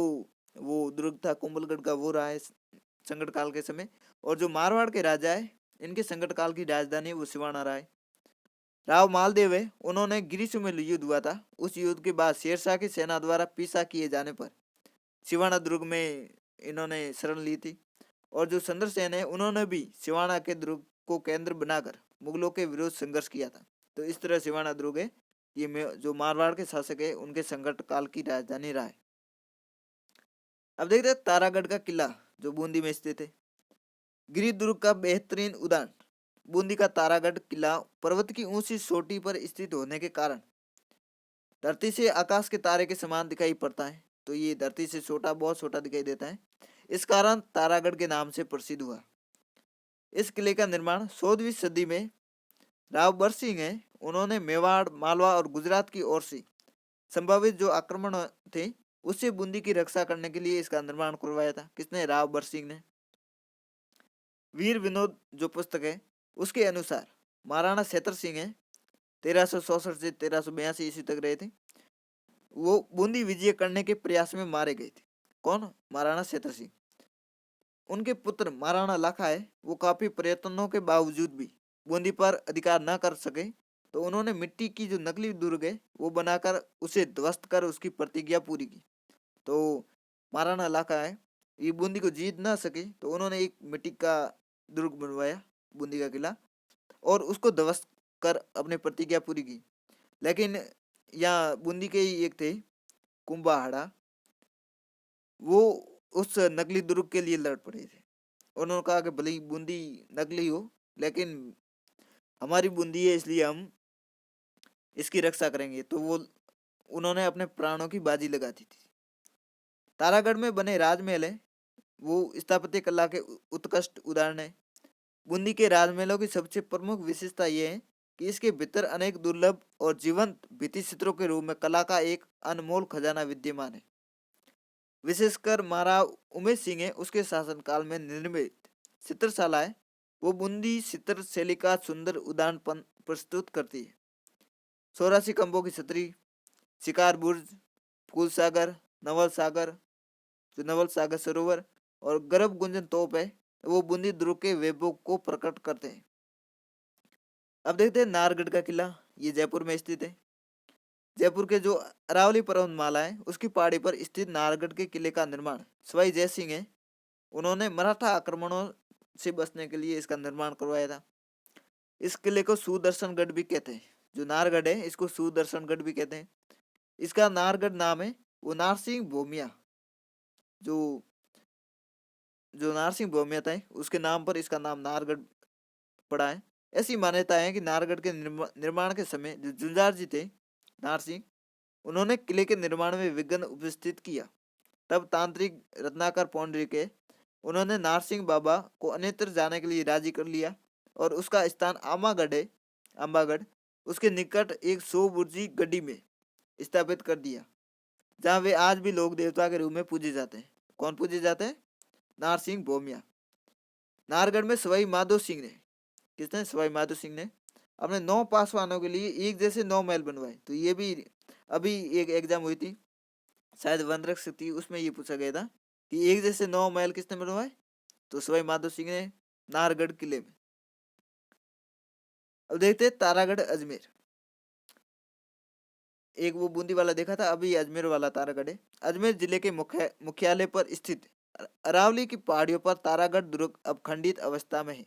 वो दुर्ग था कुंभलगढ़ का, वो रहा है संकट काल के समय। और जो मारवाड़ के राजा है इनके संकट काल की राजधानी वो सिवाना रहा है। राव मालदेव है, उन्होंने गिरिशु में युद्ध हुआ था, उस युद्ध के बाद शेरशाह की सेना द्वारा पीछा किए जाने पर सिवाना दुर्ग में इन्होंने शरण ली थी। और जो चंद्रसेन है उन्होंने भी सिवाना के दुर्ग को केंद्र बनाकर मुगलों के विरुद्ध संघर्ष किया था। तो इस तरह सिवाना दुर्ग है ये जो मारवाड़ के शासक है उनके संकट काल की राजधानी रहा है। अब देखते हैं तारागढ़ का किला जो बूंदी में स्थित है। गिरि दुर्ग का बेहतरीन उदाहरण बूंदी का तारागढ़ किला पर्वत की ऊंची चोटी पर स्थित होने के कारण धरती से आकाश के तारे के समान दिखाई पड़ता है। तो ये धरती से छोटा, बहुत छोटा दिखाई देता है, इस कारण तारागढ़ के नाम से प्रसिद्ध हुआ। इस किले का निर्माण 16वीं सदी में राव बर सिंह है, उन्होंने मेवाड़, मालवा और गुजरात की ओर से संभावित जो आक्रमण थे उससे बूंदी की रक्षा करने के लिए इसका निर्माण करवाया था। किसने? राव बर सिंह ने। वीर विनोद जो पुस्तक है उसके अनुसार महाराणा छेतर सिंह है, 1364 से 1382 ईस्वी तक रहे थे, वो बूंदी विजय करने के प्रयास में मारे गए थे। कौन? महाराणा छेतर सिंह। उनके पुत्र महाराणा लाखा है, वो काफी प्रयत्नों के बावजूद भी बूंदी पर अधिकार न कर सके, तो उन्होंने मिट्टी की जो नकली दुर्ग है वो बनाकर उसे ध्वस्त कर उसकी प्रतिज्ञा पूरी की। तो महाराणा लाखा है ये बूंदी को जीत ना सके तो उन्होंने एक मिट्टी का दुर्ग बनवाया, बूंदी का किला, और उसको ध्वस्त कर अपनी प्रतिज्ञा पूरी की। लेकिन यहाँ बूंदी के ही एक थे कुंभाहाड़ा, वो उस नकली दुर्ग के लिए लड़ पड़े थे। उन्होंने कहा कि भले ही बूंदी नकली हो लेकिन हमारी बूंदी है इसलिए हम इसकी रक्षा करेंगे। तो वो उन्होंने अपने प्राणों की बाजी लगा दी थी। तारागढ़ में बने राजमहल है वो स्थापत्य कला के उत्कृष्ट उदाहरण है। बूंदी के राजमहलों की सबसे प्रमुख विशेषता यह है कि इसके भीतर अनेक दुर्लभ और जीवंत भित्ति चित्रों के रूप में कला का एक अनमोल खजाना विद्यमान है। विशेषकर महाराज उमेश सिंह है उसके शासनकाल में निर्मित चित्रशाला है वो बूंदी चित्र शैली का सुंदर उदाहरण प्रस्तुत करती है। 84 खंभों की छतरी, शिकार बुर्ज, फूल सागर, नवल सागर, जो नवल सागर सरोवर और गर्भ गुंजन तोप है वो बूंदी दुर्ग के वैभव को प्रकट करते हैं। अब देखते हैं नाहरगढ़ का किला, ये जयपुर में स्थित है। जयपुर के जो अरावली पर्वतमाला है उसकी पहाड़ी पर स्थित नाहरगढ़ के किले का निर्माण सवाई जय सिंह है, उन्होंने मराठा आक्रमणों से बचने के लिए इसका निर्माण करवाया था। इस किले को सुदर्शनगढ़ भी कहते हैं। जो नाहरगढ़ है इसको सुदर्शनगढ़ भी कहते हैं। इसका नाहरगढ़ नाम है वो नारसिंह भूमिया, जो जो नारसिंह भूमिया था उसके नाम पर इसका नाम नाहरगढ़ पड़ा है। ऐसी मान्यता है कि नाहरगढ़ के निर्माण के समय जो जुंजार जी थे नारसिंह, उन्होंने किले के निर्माण में विघ्न उपस्थित किया। तब तांत्रिक रत्नाकर पौंडरिक के उन्होंने नारसिंह बाबा को अन्यत्र जाने के लिए राजी कर लिया और उसका स्थान आमागढ़ है, अम्बागढ़, उसके निकट एक 100 बुर्जी गड्डी में स्थापित कर दिया, जहाँ वे आज भी लोक देवता के रूप में पूजे जाते हैं। कौन पूजे जाते हैं? नारसिंह भोमिया। नाहरगढ़ में सवाई माधो सिंह ने, किसने? सवाई माधो सिंह ने अपने 9 पासवानों के लिए एक जैसे 9 महल बनवाए। तो ये भी अभी एक एग्जाम हुई थी, शायद वन रख सकती, उसमें ये पूछा गया था कि एक जैसे 9 महल किसने बनवाए? तो सवाई माधो सिंह ने नाहरगढ़ किले में। अब देखते हैं तारागढ़ अजमेर। एक वो बूंदी वाला देखा था, अभी अजमेर वाला तारागढ़ है। अजमेर जिले के मुख्यालय पर स्थित अरावली की पहाड़ियों पर तारागढ़ दुर्ग अब खंडित अवस्था में है।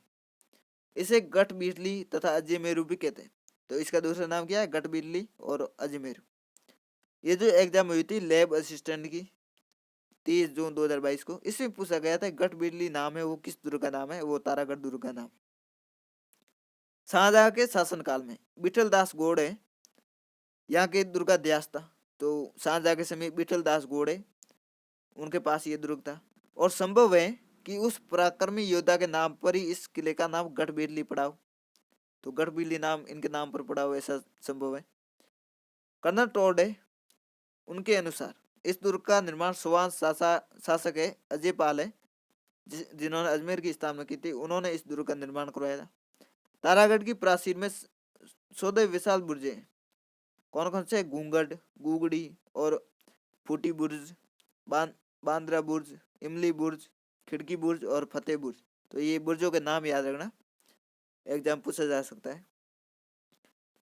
इसे गढ़ बिजली तथा अजमेरू भी कहते हैं। तो इसका दूसरा नाम क्या है? गढ़ बिजली और अजमेरू। ये जो एग्जाम हुई थी लैब असिस्टेंट की 30 जून 2022 को, इसमें पूछा गया था गढ़ बिजली नाम है वो किस दुर्ग का नाम है? वो तारागढ़ दुर्ग का नाम। शाहजहां के शासनकाल में विठल दास गोड़ है यहाँ के दुर्गाध्यास था। तो शाहजहां के समय विठल दास गोड़े उनके पास ये दुर्ग था, और संभव है कि उस पराक्रमी योद्धा के नाम पर ही इस किले का नाम गढ़ बिजली पड़ा हो। तो गढ़ बिजली नाम इनके नाम पर पड़ा हो, ऐसा संभव है। कर्नल टोड है, उनके अनुसार इस दुर्ग का निर्माण सोवान शासक है अजय पाल है, जिन्होंने अजमेर की स्थापना की थी, उन्होंने इस दुर्ग का निर्माण करवाया था। तारागढ़ की प्राचीर में 14 विशाल बुर्जे हैं। कौन कौन से? घूंगड, गुगड़ी और फूटी बुर्ज, बांद्रा बुर्ज, इमली बुर्ज, खिड़की बुर्ज और फतेह बुर्ज। तो ये बुर्जों के नाम याद रखना, एग्जाम पूछा जा सकता है।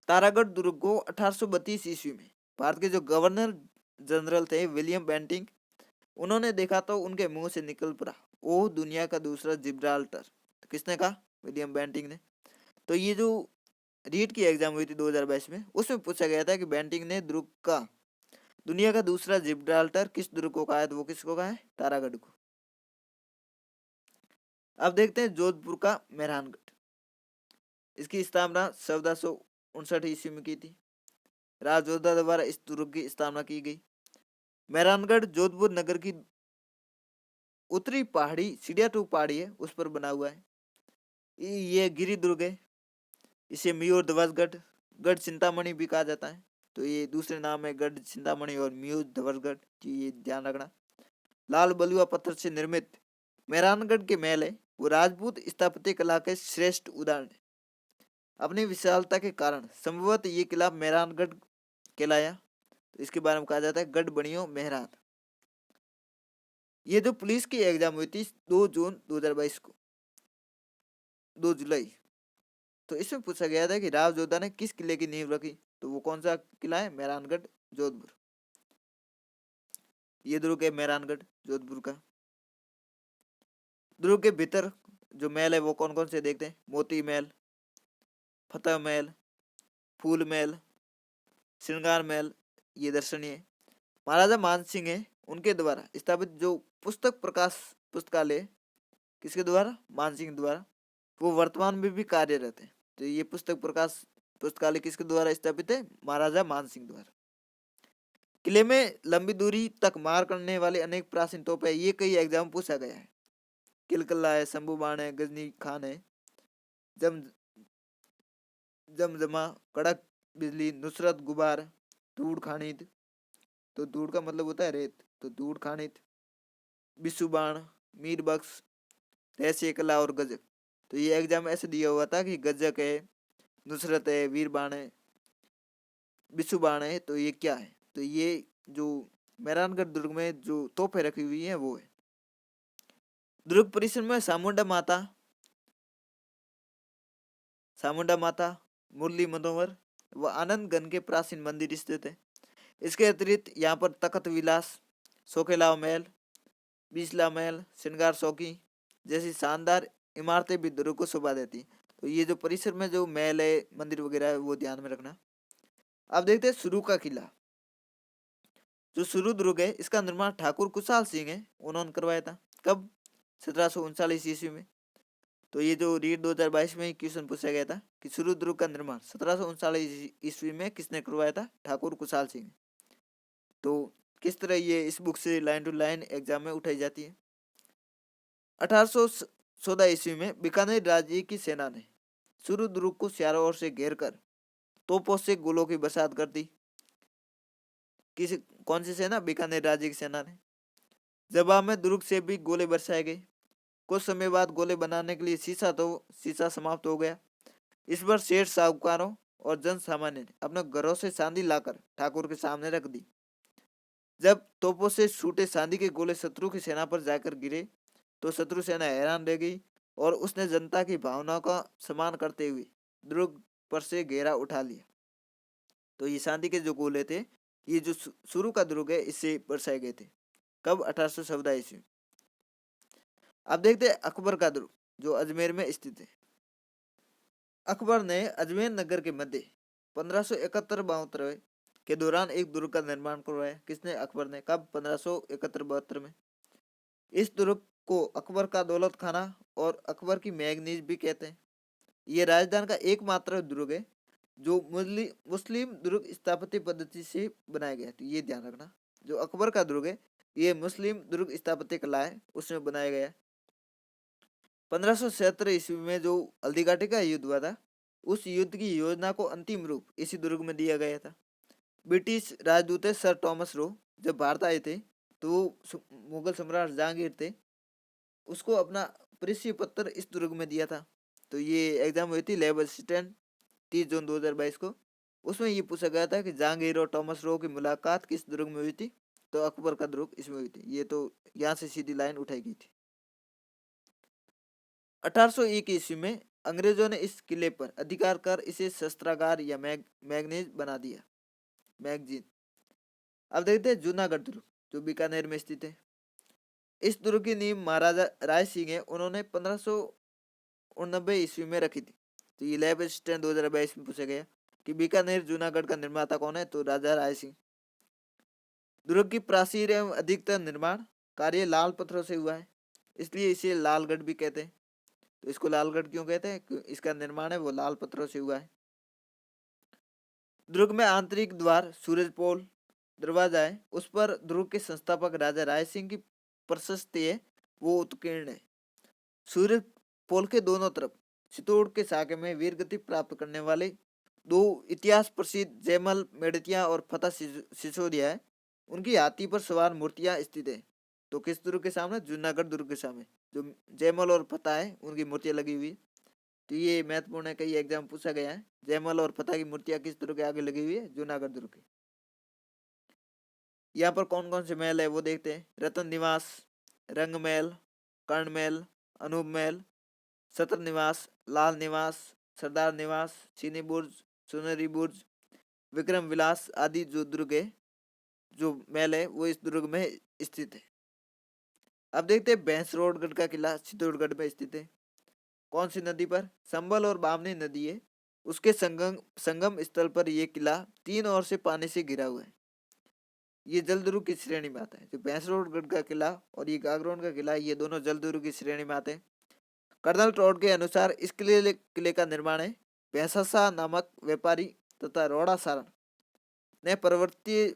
तारागढ़ दुर्ग को 1832 ईस्वी में भारत के जो गवर्नर जनरल थे विलियम बेंटिंग, उन्होंने देखा तो उनके मुंह से निकल पड़ा, ओ दुनिया का दूसरा जिब्राल्टर। तो किसने कहा? विलियम बेंटिंग ने। तो ये जो रीट की एग्जाम हुई थी 2022 में, उसमें पूछा गया था कि बेंटिंग ने दुर्ग का दुनिया का दूसरा जिब्राल्टर किस दुर्ग को कहा है? तो वो किसको कहा है? तारागढ़ को। अब देखते हैं जोधपुर का मेहरानगढ़। इसकी स्थापना 1459 ईस्वी में की थी। राजा जोधा द्वारा इस दुर्ग की स्थापना की गई। मेहरानगढ़ जोधपुर नगर की उत्तरी पहाड़ी सीढ़िया टू पहाड़ी है, उस पर बना हुआ है। ये गिरी दुर्ग है। इसे म्यूर ध्वजगढ़, गढ़ चिंतामणि भी कहा जाता है। तो ये दूसरे नाम है गढ़ चिंतामणि और म्यूर ध्वजगढ़, ये ध्यान रखना। लाल बलुआ पत्थर से निर्मित मेहरानगढ़ के महल है वो राजपूत स्थापत्य कला के श्रेष्ठ उदाहरण है। अपनी विशालता के कारण संभवतः ये किला मेहरानगढ़ कहलाया। तो इसके बारे में कहा जाता है गढ़ बनियो मेहरान। ये जो पुलिस की एग्जाम हुई थी 2 जून 2022 को, 2 जुलाई, तो इसमें पूछा गया था कि राव जोधा ने किस किले की नींव रखी? तो वो कौन सा किला है? मेहरानगढ़ जोधपुर। ये दुर्ग है मेहरानगढ़ जोधपुर का। दुर्ग के भीतर जो महल है वो कौन कौन से देखते हैं? मोती महल, फतेह महल, फूल महल, श्रृंगार महल, ये दर्शनीय है। महाराजा मानसिंह है उनके द्वारा स्थापित जो पुस्तक प्रकाश पुस्तकालय, किसके द्वारा? मानसिंह द्वारा, वो वर्तमान में भी कार्यरत है। तो ये पुस्तक प्रकाश पुस्तकालय किसके द्वारा स्थापित है? महाराजा मानसिंह द्वारा। किले में लंबी दूरी तक मार करने वाले अनेक प्राचीन तोप है, ये कई एग्जाम पूछा गया है। किलकल्ला है, शंभू बाण है, गजनी खान है, जम जमजमा, कड़क बिजली, नुसरत गुबार, धूड़ खानिद, तो धूड़ का मतलब होता है रेत, तो धूड़ खानिद, बिस्सुबाण, मीर बख्श, रहस्य कला और गजक। तो ये एग्जाम ऐसे दिया हुआ था कि गजक है, नुसरत है, वीर बाण है, बिस्सुबाण है, तो ये क्या है? तो ये जो मेहरानगढ़ दुर्ग में जो तोपें रखी हुई है वो है। दुर्ग परिसर में चामुंडा माता, मुरली मनोहर व आनंदगन के प्राचीन मंदिर स्थित है। इसके अतिरिक्त यहाँ पर तख्त विलास, सोखेलाव महल, बीसला महल, श्रृंगार चौकी जैसी शानदार इमारतें भी दुर्ग को शोभा देती हैं। तो ये जो परिसर में जो महल है, मंदिर वगैरह है, वो ध्यान में रखना। अब देखते हैं सुरू का किला। जो सुरू दुर्ग है, इसका निर्माण ठाकुर कुशाल सिंह है, उन्होंने करवाया था। कब? 1739 ईस्वी में। तो ये जो रीट 2022 में क्वेश्चन पूछा गया था कि सुरू दुर्ग का निर्माण 1739 ईस्वी में किसने करवाया था? ठाकुर कुशाल सिंह। तो किस तरह ये इस बुक से लाइन टू लाइन एग्जाम में उठाई जाती है। 1814 ईस्वी में बीकानेर राज्य की सेना ने सुरू दुर्ग को चारों ओर से घेर कर तोपों से गोलों की बरसात कर दी। किसी कौन सी सेना? बीकानेर राज्य की सेना ने। जवाब में दुर्ग से भी गोले बरसाए गए। कुछ समय बाद गोले बनाने के लिए शीशा समाप्त हो गया। इस पर सेठ साहूकारों और जन सामान्य ने अपने घरों से चांदी लाकर ठाकुर के सामने रख दी। जब तोपों से छूटे चांदी के गोले शत्रु की सेना पर जाकर गिरे तो शत्रु सेना हैरान रह गई और उसने जनता की भावनाओं का सम्मान करते हुए दुर्ग पर से घेरा उठा लिया। तो ये चांदी के जो गोले थे, ये जो शुरू का दुर्ग है, इससे बरसाए गए थे। कब? 1814 ईस्वी। अब देखते हैं अकबर का दुर्ग जो अजमेर में स्थित है। अकबर ने अजमेर नगर के मध्य 1571-72 के दौरान एक दुर्ग का निर्माण करवाया। किसने? अकबर ने। कब? 1571-72 में। इस दुर्ग को अकबर का दौलत खाना और अकबर की मैगनीज भी कहते हैं। ये राजस्थान का एकमात्र दुर्ग है जो मुस्लिम दुर्ग स्थापत्य पद्धति से बनाया गया है। तो ये ध्यान रखना, जो अकबर का दुर्ग है, ये मुस्लिम दुर्ग स्थापत्य कला है, उसमें बनाया गया है। 1577 ईस्वी में जो हल्दीघाटी का युद्ध हुआ था, उस युद्ध की योजना को अंतिम रूप इसी दुर्ग में दिया गया था। ब्रिटिश राजदूत सर थॉमस रो जब भारत आए थे तो मुगल सम्राट जहांगीर थे, उसको अपना परिचय पत्र इस दुर्ग में दिया था। तो ये एग्जाम हुई थी लेवल असिस्टेंट 30 जून 2022 को। उसमें ये पूछा गया था कि जहांगीर और थॉमस रो की मुलाकात किस दुर्ग में हुई थी? तो अकबर का दुर्ग इसमें हुई थी। ये तो यहाँ से सीधी लाइन उठाई गई थी। 1801 ईस्वी में अंग्रेजों ने इस किले पर अधिकार कर इसे शस्त्रागार या मैगनीज बना दिया, मैगजीन। अब देखते हैं जूनागढ़ दुर्ग जो बीकानेर में स्थित है। इस दुर्ग की नींव महाराजा राय सिंह है, उन्होंने 1589 ईस्वी में रखी थी। तो ये लैब असिस्टेंट 2022 में पूछा गया कि बीकानेर जूनागढ़ का निर्माता कौन है? तो राजा राय सिंह। दुर्ग की प्राचीर एवं अधिकतर निर्माण कार्य लाल पत्थरों से हुआ है, इसलिए इसे लालगढ़ भी कहते हैं। तो इसको लालगढ़ क्यों कहते हैं? इसका निर्माण है वो लाल पत्थरों से हुआ है। दुर्ग में आंतरिक द्वार सूरजपोल दरवाजा है, उस पर दुर्ग के संस्थापक राजा राय सिंह की प्रशस्ति है, वो उत्कीर्ण है। सूरज पोल के दोनों तरफ चित्तौड़ के साके में वीर गति प्राप्त करने वाले दो इतिहास प्रसिद्ध जयमल मेड़तिया और फतेह सिसोदिया है, उनकी हाथी पर सवार मूर्तियां स्थित है। तो किस दुर्ग के सामने? जूनागढ़ दुर्ग के सामने जो जयमल और फतेह है, उनकी मूर्तियां लगी हुई। तो ये महत्वपूर्ण है, कई एग्जाम पूछा गया है। जयमल और फतेह की मूर्तियां किस दुर्ग के आगे लगी हुई है? जूनागढ़ दुर्ग की। यहाँ पर कौन कौन से महल है वो देखते हैं। रतन निवास, रंग महल, कर्ण महल, अनूप महल, सत्र निवास, लाल निवास, सरदार निवास, चीनी बुर्ज, सुनहरी बुर्ज, विक्रम विलास आदि जो दुर्ग है, जो महल है, वो इस दुर्ग में स्थित है। अब देखते हैं भैंसरोडगढ़ का किला चित्तौड़गढ़ में स्थित है। कौन सी नदी पर? संबल और बामनी नदी है, उसके संगम स्थल पर यह किला तीन ओर से पानी से घिरा हुआ है। ये जल दुर्ग की श्रेणी में आता है। जो भैंसरोडगढ़ का किला और ये गागरोन का किला, ये दोनों जल दुर्ग की श्रेणी में आते हैं। कर्नल ट्रॉड के अनुसार इस किले का निर्माण है भैंसासा नामक व्यापारी तथा रोड़ा सारण ने पर्वतीय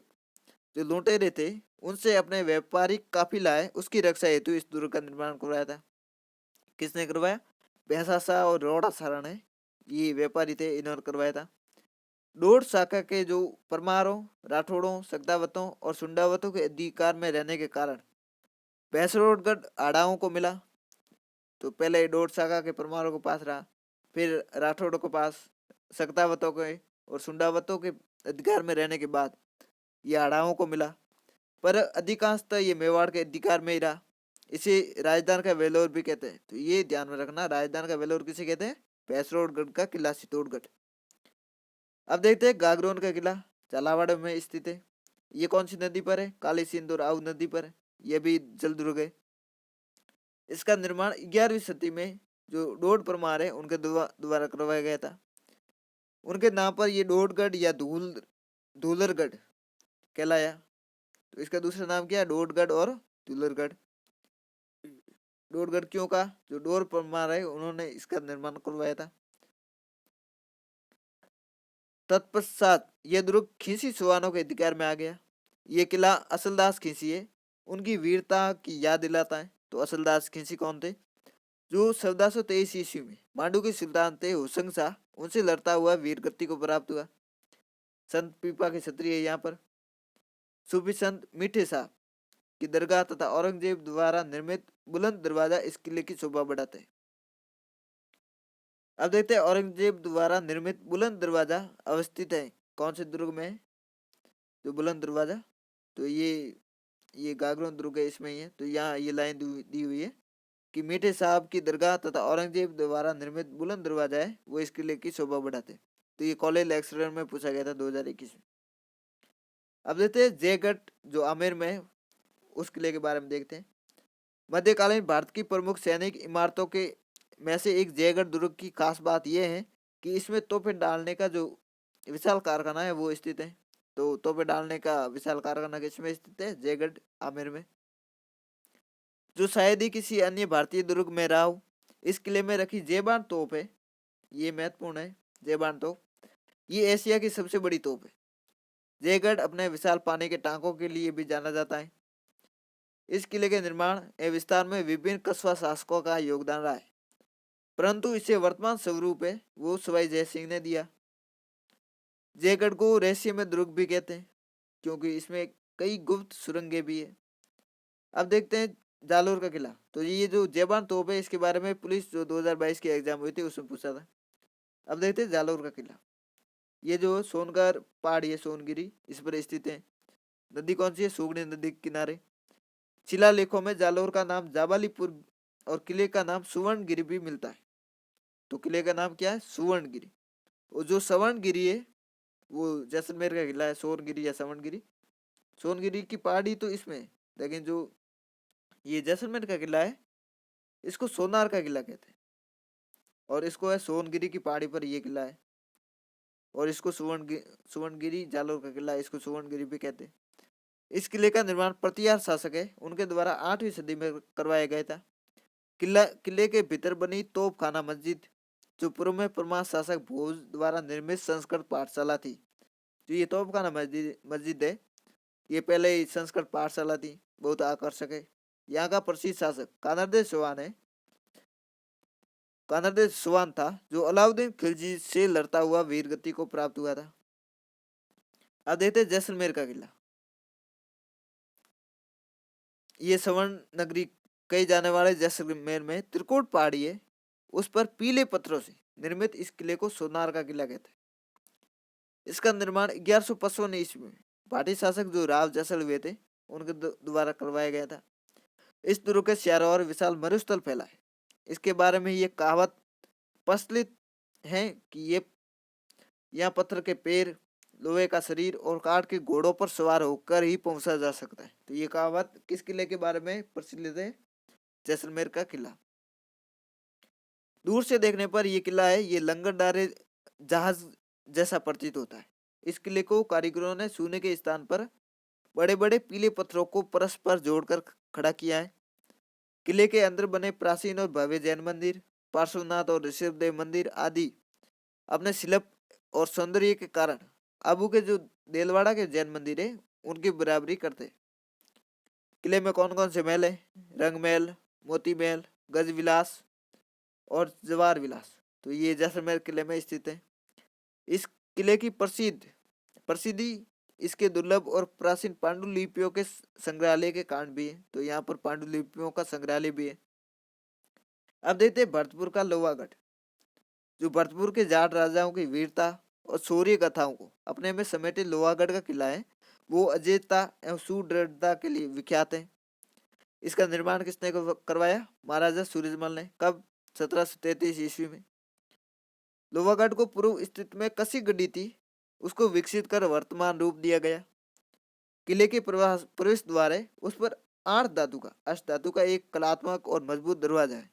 जो लुटेरे थे उनसे अपने व्यापारिक काफिला है उसकी रक्षा हेतु इस दुर्ग का निर्माण करवाया था। किसने करवाया? भैंसासा और रोड़ा सारण है, ये व्यापारी थे, इन्होंने करवाया था। डोड शाखा के जो परमारों, राठौड़ों, सगदावतों और सुंडावतों के अधिकार में रहने के कारण भैंसरोडगढ़ आड़ाओं को मिला। तो पहले डोड शाखा के परमारों के पास रहा, फिर राठौड़ों के पास, सगदावतों के और सुंडावतों के अधिकार में रहने के बाद ये आड़ाओं को मिला, पर अधिकांशतः ये मेवाड़ के अधिकार में ही रहा। इसे राजधान का वेलोर भी कहते हैं। तो ये ध्यान में रखना, राजधान का वेलोर किसे कहते हैं? भैंसरोडगढ़ का किला चित्तौड़गढ़। अब देखते हैं गागरोन का किला झालावाड़ में स्थित है। ये कौन सी नदी पर है? काली सिंध और आओ नदी पर है। ये भी जल दुर्ग है। इसका निर्माण 11वीं सदी में जो डोड परमार है उनके द्वारा करवाया गया था। उनके नाम पर ये डोडगढ़ या धूलरगढ़ कहलाया। तो इसका दूसरा नाम क्या है? डोडगढ़ और धूलरगढ़। डोडगढ़ क्यों का? जो डोर परमार है उन्होंने इसका निर्माण करवाया था। तत्पश्चात यह दुर्ग खींसी चौहानों के अधिकार में आ गया। ये किला असलदास खींसी है, उनकी वीरता की याद दिलाता है। तो असलदास खींसी कौन थे? जो 1423 ईस्वी में मांडू के सुल्तान थे हुसंग शाह, उनसे लड़ता हुआ वीर गति को प्राप्त हुआ। संत पीपा के क्षत्रिय है यहाँ पर। सूफी संत मीठे शाह की दरगाह तथा औरंगजेब द्वारा निर्मित बुलंद दरवाजा इस किले की शोभा बढ़ाते हैं। अब देखते हैं औरंगजेब द्वारा निर्मित बुलंद दरवाजा अवस्थित है कौन से दुर्ग में है? जो बुलंद दरवाजा, तो ये गागरोन दुर्ग है, इसमें ही है। तो यहाँ ये लाइन दी हुई है कि मीठे साहब की दरगाह तथा औरंगजेब द्वारा निर्मित बुलंद दरवाजा है वो इस किले की शोभा बढ़ाते। तो ये कॉलेज लेक्चरर में पूछा गया था 2021 में। अब देखते हैं जयगढ़ जो आमेर में है उस किले के बारे में देखते हैं। मध्यकालीन भारत की प्रमुख सैनिक इमारतों के में से एक जयगढ़ दुर्ग की खास बात यह है कि इसमें तोपें डालने का जो विशाल कारखाना है वो स्थित है। तो तोपें डालने का विशाल कारखाना किसमें स्थित है? जयगढ़ आमेर में, जो शायद ही किसी अन्य भारतीय दुर्ग में रहा हो। इस किले में रखी जेबान तोप है, ये महत्वपूर्ण है। जेबान तोप ये एशिया की सबसे बड़ी तोप है। जयगढ़ अपने विशाल पानी के टांकों के लिए भी जाना जाता है। इस किले के निर्माण एवं विस्तार में विभिन्न कस्बा शासकों का योगदान रहा है, परंतु इसे वर्तमान स्वरूप है वो सवाई जय सिंह ने दिया। जयगढ़ को रहस्यमय दुर्ग भी कहते हैं क्योंकि इसमें कई गुप्त सुरंगें भी है। अब देखते हैं जालोर का किला। तो ये जो जेबान तोप है इसके बारे में पुलिस जो 2022 की एग्जाम हुई थी उसमें पूछा था। अब देखते हैं जालोर का किला। ये जो सोनगर पहाड़ी है सोनगिरी, इस पर स्थित है। नदी कौन सी है? सुगनी नदी के किनारे। शिलालेखों में जालोर का नाम जाबालीपुर और किले का नाम सुवर्णगिरी भी मिलता है। तो किले का नाम क्या है? सुवर्णगिरी। और जो सवर्णगिरी है वो जैसलमेर का किला है। सोनगिरी या सवर्णगिरी, सोनगिरी की पहाड़ी तो इसमें है, लेकिन जो ये जैसलमेर का किला है इसको सोनार का किला कहते हैं और इसको है सोनगिरी की पहाड़ी पर ये किला है। और इसको सुवर्णगिरी जालोर का किला, इसको सुवर्णगिरी भी कहते हैं। इस किले का निर्माण प्रतिहार शासक है उनके द्वारा 8वीं सदी में करवाया गया था। किले के भीतर बनी तोप खाना मस्जिद जो पूर्व में परमार शासक भोज द्वारा निर्मित संस्कृत पाठशाला थी। जो ये तोप खाना मस्जिद है ये पहले ही संस्कृत पाठशाला थी, बहुत आकर्षक है। यहाँ का प्रसिद्ध शासक कानरदेव चौहान था जो अलाउद्दीन खिलजी से लड़ता हुआ वीर गति को प्राप्त हुआ था। अब देखते हैं जैसलमेर का किला। ये स्वर्ण नगरी कहे जाने वाले जैसलमेर में त्रिकुट पहाड़ी है, उस पर पीले पत्थरों से निर्मित इस किले को सोनार का किला कहते हैं। इसका निर्माण 1155 ईस्वी में भाटी शासक जो राव जैसल हुए थे उनके द्वारा करवाया गया था। इस दुर्ग के चारों ओर विशाल मरुस्थल फैला है। इसके बारे में ये कहावत प्रचलित है कि ये यहाँ पत्थर के पैर, लोहे का शरीर और काठ के घोड़ों पर सवार होकर ही पहुंचा जा सकता है। तो ये कहावत किस किले के बारे में प्रचलित है? जैसलमेर का किला। दूर से देखने पर यह किला है ये लंगरदारे जहाज जैसा प्रतीत होता है। इस किले को कारीगरों ने सोने के स्थान पर बड़े बड़े पीले पत्थरों को परस्पर जोड़कर खड़ा किया है। किले के अंदर बने प्राचीन और भव्य जैन मंदिर, पार्श्वनाथ और ऋषभदेव मंदिर आदि अपने शिल्प और सौंदर्य के कारण आबू के जो देलवाड़ा के जैन मंदिर है उनकी बराबरी करते। किले में कौन कौन से महल है? रंग महल, मोती महल, गज विलास और जवार विलास। तो ये जैसलमेर किले में स्थित है। इस किले की प्रसिद्धि इसके दुर्लभ और प्राचीन पांडुलिपियों के संग्रहालय के कारण भी है। तो यहाँ पर पांडुलिपियों का संग्रहालय भी है। अब देखते हैं भरतपुर का लोहागढ़। जो भरतपुर के जाट राजाओं की वीरता और शौर्य कथाओं को अपने में समेटे लोहागढ़ का किला है वो अजेयता एवं सुदृढ़ता के लिए विख्यात है। इसका निर्माण किसने करवाया? महाराजा सूरजमल ने। कब? 1733 ईस्वी में। लोहागढ़ को पूर्व स्थित में कसी गढ़ी थी उसको विकसित कर वर्तमान रूप दिया गया। किले के प्रवेश द्वार है, उस पर अष्ट धातु का एक कलात्मक और मजबूत दरवाजा है,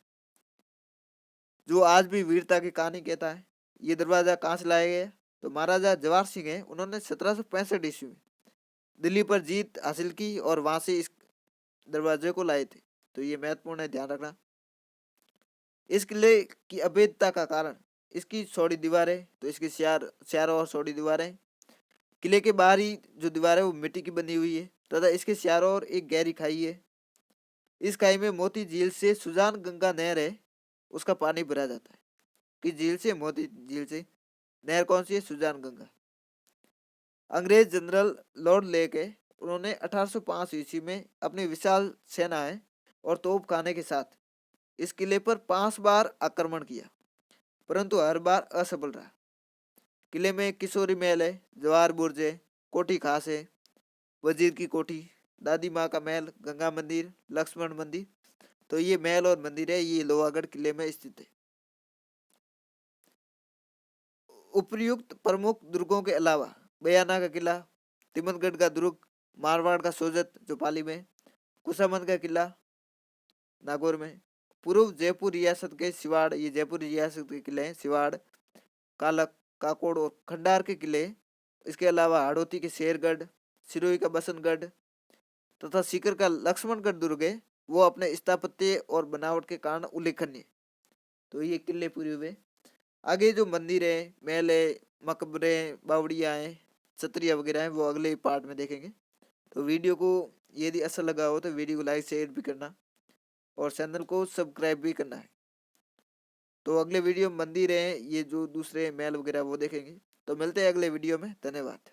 जो आज भी वीरता की कहानी कहता है। ये दरवाजा कहाँ से लाया गया? तो महाराजा जवाहर सिंह है, उन्होंने 1765 ईस्वी में दिल्ली पर जीत हासिल की और वहां से इस दरवाजे को लाए थे। तो ये महत्वपूर्ण है, ध्यान रखना। इस किले की अभेद्यता का कारण इसकी चौड़ी दीवारें, तो इसकी चारों और चौड़ी दीवारें। किले के बाहरी जो दीवार है वो मिट्टी की बनी हुई है तथा इसके चारों ओर एक गहरी खाई है। इस खाई में मोती झील से सुजान गंगा नहर है, उसका पानी भरा जाता है। किस झील से? मोती झील से। नहर कौन सी है? सुजान गंगा। अंग्रेज जनरल लॉर्ड लेक है, उन्होंने 1805 ईस्वी में अपनी विशाल सेनाएं और तोपखाने के साथ इस किले पर 5 बार आक्रमण किया, परंतु हर बार असफल रहा। किले में किशोरी महल है, जवाहर बुर्ज है, कोठी खास है, वजीर की कोठी, दादी माँ का महल, गंगा मंदिर, लक्ष्मण मंदिर। तो ये महल और मंदिर है, ये लोहागढ़ किले में स्थित है। उपर्युक्त प्रमुख दुर्गों के अलावा बयाना का किला, तिमनगढ़ का दुर्ग, मारवाड़ का सोजत जो पाली में, कुशामन का किला नागौर में, पूर्व जयपुर रियासत के सिवाड़, ये जयपुर रियासत के किले हैं, सिवाड़, कालक, काकोड़ और खंडार के किले। इसके अलावा हाड़ौती के शेरगढ़, सिरोही का बसनगढ़ तथा सीकर का लक्ष्मणगढ़ दुर्ग है, वो अपने स्थापत्य और बनावट के कारण उल्लेखनीय। तो ये किले पूरे हुए। आगे जो मंदिर है, महल है, मकबरे, बावड़िया है, छतरिया वगैरह है, वो अगले पार्ट में देखेंगे। तो वीडियो को यदि अच्छा लगा हो तो वीडियो को लाइक शेयर भी करना और चैनल को सब्सक्राइब भी करना है। तो अगले वीडियो में मंदिर है, ये जो दूसरे महल वगैरह वो देखेंगे। तो मिलते हैं अगले वीडियो में, धन्यवाद।